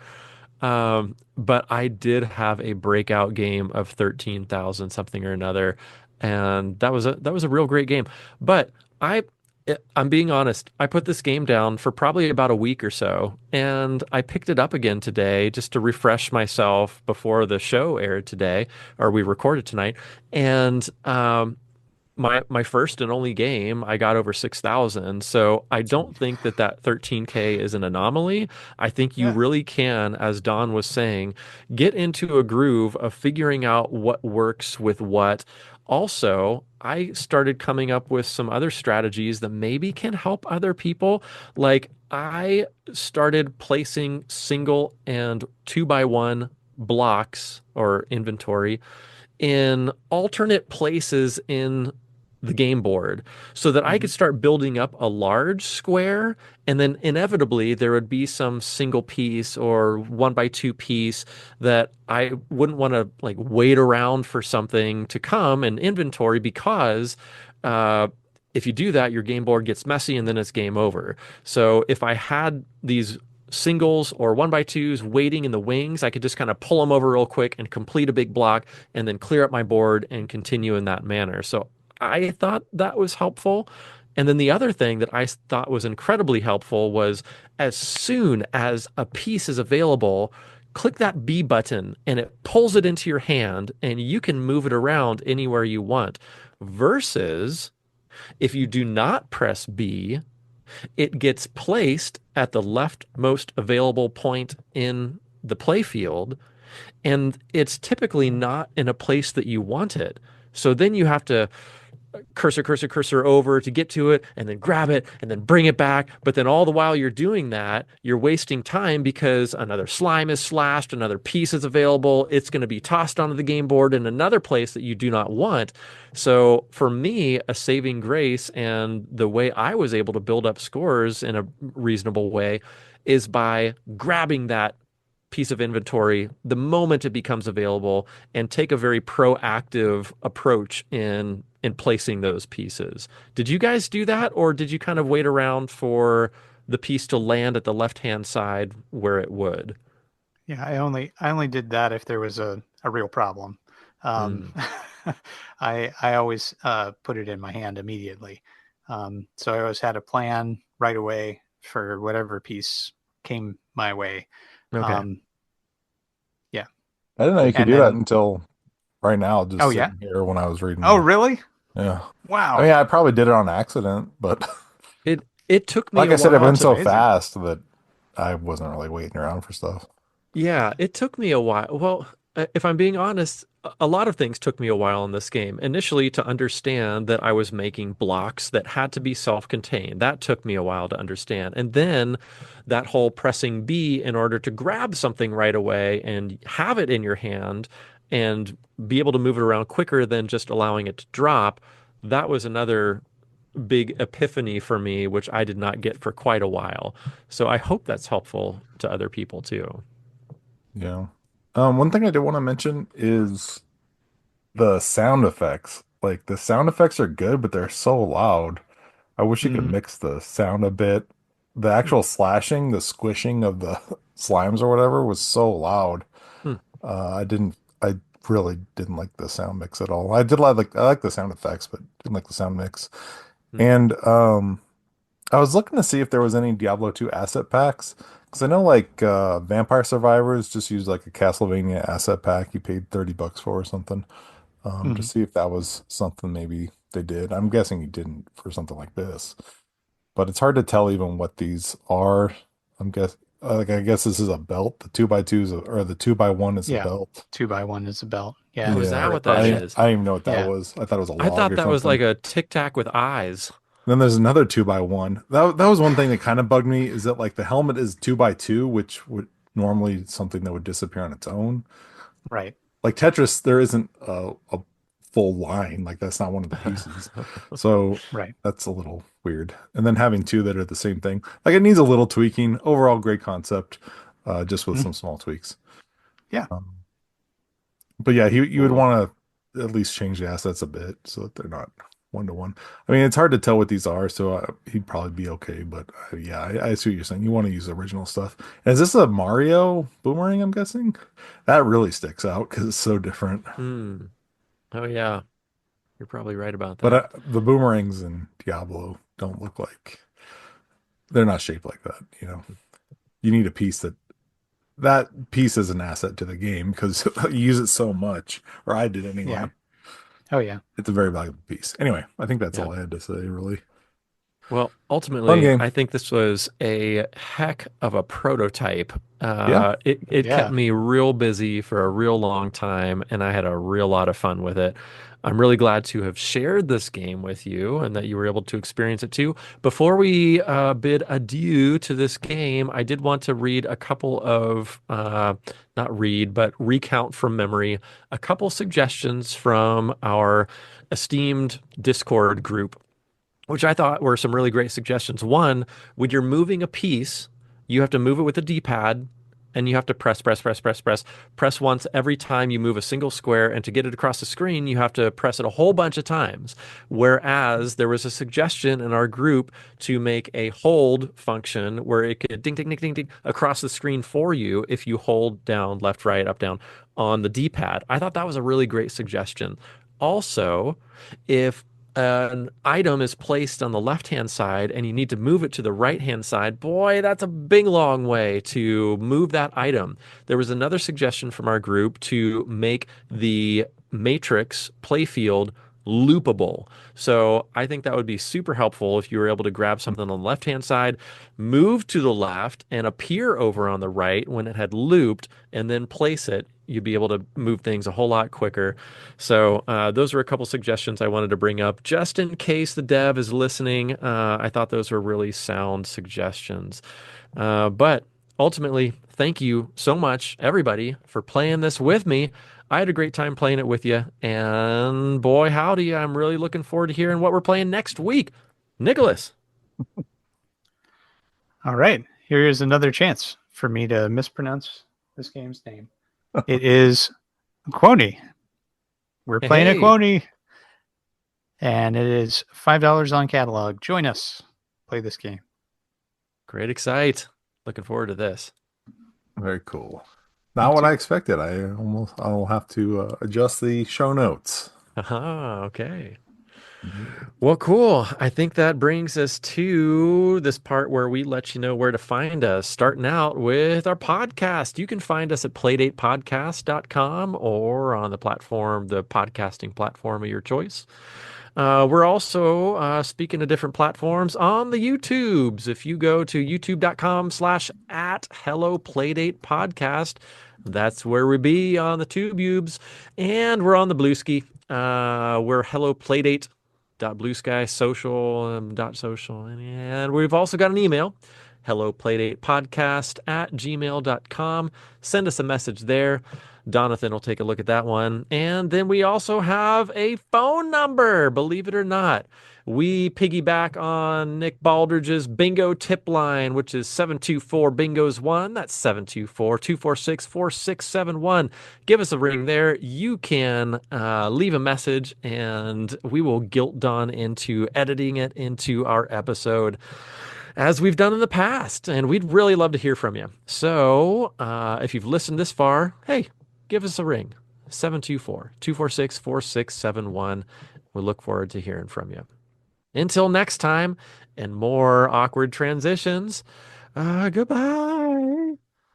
But I did have a breakout game of 13,000 something or another, and that was a real great game. But I I'm being honest, I put this game down for probably about a week or so, and I picked it up again today just to refresh myself before the show aired today, or we recorded tonight. And my first and only game, I got over 6,000. So I don't think that 13K is an anomaly. I think you Yeah. really can, as Don was saying, get into a groove of figuring out what works with what. Also, I started coming up with some other strategies that maybe can help other people. Like I started placing single and 2x1 blocks or inventory in alternate places in the game board so that I Hmm. could start building up a large square, and then inevitably there would be some single piece or 1x2 piece that I wouldn't want to like wait around for something to come in inventory because uh if you do that, your game board gets messy and then it's game over. So if I had these singles or 1x2s waiting in the wings, I could just kind of pull them over real quick and complete a big block and then clear up my board and continue in that manner. So I thought that was helpful. And then the other thing that I thought was incredibly helpful was as soon as a piece is available, click that B button and it pulls it into your hand and you can move it around anywhere you want. Versus if you do not press B, it gets placed at the leftmost available point in the playfield, and it's typically not in a place that you want it. So then you have to cursor over to get to it and then grab it and then bring it back. But then all the while you're doing that, you're wasting time because another slime is slashed, another piece is available. It's going to be tossed onto the game board in another place that you do not want. So for me, a saving grace and the way I was able to build up scores in a reasonable way is by grabbing that piece of inventory the moment it becomes available and take a very proactive approach in placing those pieces. Did you guys do that, or did you kind of wait around for the piece to land at the left-hand side where it would? Yeah, I only did that if there was a real problem. Um, Mm, I always put it in my hand immediately. So I always had a plan right away for whatever piece came my way. okay. Um, yeah, I didn't know you could and do that then until right now, oh just yeah, sitting here when I was reading oh the. really? Yeah. I mean, Wow, I probably did it on accident, but It took me like a I said, it while went that's to so amazing. fast that I wasn't really waiting around for stuff. Yeah, it took me a while. Well, if I'm being honest, a lot of things took me a while in this game. Initially, to understand that I was making blocks that had to be self-contained. That took me a while to understand. And then that whole pressing B in order to grab something right away and have it in your hand and be able to move it around quicker than just allowing it to drop. That was another big epiphany for me, which I did not get for quite a while. So I hope that's helpful to other people too. Yeah. One thing I did want to mention is the sound effects. Like the sound effects are good, but they're so loud. I wish you could Mhm. mix the sound a bit. The actual slashing, the squishing of the slimes or whatever was so loud. Hmm. I really didn't like the sound mix at all. I like the sound effects, but didn't like the sound mix. Hmm. And I was looking to see if there was any Diablo 2 asset packs because I know like Vampire Survivors just used like a Castlevania asset pack you paid $30 for or something. To Mhm. see if that was something maybe they did. I'm guessing you didn't for something like this, but it's hard to tell even what these are. I guess this is a belt. The 2x2 is or the 2x1 is a Yeah, belt. 2x1 is a belt. Yeah, Oh, is Yeah, that for what that I encryption. is? I didn't even know what that Yeah. was. I thought it was a I log thought or that was like something. a tic tac with eyes. Then there's another 2x1. That was one thing that kind of bugged me is that like the helmet is 2x2, which would normally something that would disappear on its own. Right. Like Tetris, there isn't a full line. Like that's not one of the pieces. So Right. that's a little weird. And then having two that are the same thing, like it needs a little tweaking. Overall, great concept, just with Mhm. some small tweaks. Yeah. But yeah, you would Cool. want to at least change the assets a bit so that they're not. one to one. I mean, it's hard to tell what these are, so he'd probably be okay. But yeah, I see what you're saying. You want to use original stuff. And is this a Mario boomerang? I'm guessing that really sticks out because it's so different. Hmm. Oh yeah, you're probably right about But that. the boomerangs in Diablo don't look like they're not shaped like that. You need a piece that piece is an asset to the game because you use it so much, or I did Yeah. anyway. Oh yeah. It's a very valuable piece. Anyway, I think that's Yeah. all I had to say, really. Well, Fun ultimately, game. I think this was a heck of a prototype. Yeah. It kept Yeah. me real busy for a real long time, and I had a real lot of fun with it. I'm really glad to have shared this game with you and that you were able to experience it too. Before we bid adieu to this game, I did want to read a couple of, not read, but recount from memory, a couple suggestions from our esteemed Discord group, which I thought were some really great suggestions. One, when you're moving a piece, you have to move it with a D-pad and you have to press once every time you move a single square. And to get it across the screen, you have to press it a whole bunch of times. Whereas there was a suggestion in our group to make a hold function where it could ding, ding, ding, ding, ding across the screen for you if you hold down, left, right, up, down on the D-pad. I thought that was a really great suggestion. Also, if an item is placed on the left-hand side and you need to move it to the right-hand side, boy, that's a big long way to move that item. There was another suggestion from our group to make the matrix playfield loopable. So I think that would be super helpful if you were able to grab something on the left-hand side, move to the left, and appear over on the right when it had looped, and then place it. You'd be able to move things a whole lot quicker. So those are a couple suggestions I wanted to bring up just in case the dev is listening. I thought those were really sound suggestions. But ultimately, thank you so much, everybody, for playing this with me. I had a great time playing it with you. And boy, howdy, I'm really looking forward to hearing what we're playing next week. Nicholas. All right. Here is another chance for me to mispronounce this game's name. It is Quoni. We're playing a Hey, Quoni, and it is $5 on catalog. Join us. Play this game. great excite. Looking forward to this. Very cool. Me Not what too. I expected. I'll have to adjust the show notes. Aha, okay. Mhm. Well, cool. I think that brings us to this part where we let you know where to find us, starting out with our podcast. You can find us at playdatepodcast.com or on the platform, the podcasting platform of your choice. We're also, speaking of different platforms, on the YouTubes. If you go to youtube.com/at Hello Playdate Podcast, that's where we be on the TubeUbes. And we're on the Bluesky. We're Hello Playdate Blue Sky Social .social, and we've also got an email, helloplaydatepodcast@gmail.com. Send us a message there. Donathan will take a look at that one. And then we also have a phone number, believe it or not. We piggyback on Nick Baldridge's bingo tip line, which is 724 bingos 1. That's 724-246-4671. Give us a ring there. You can leave a message, and we will guilt Don into editing it into our episode as we've done in the past. And we'd really love to hear from you. So if you've listened this far, hey, give us a ring. 724-246-4671. We look forward to hearing from you. Until next time, and more awkward transitions, goodbye.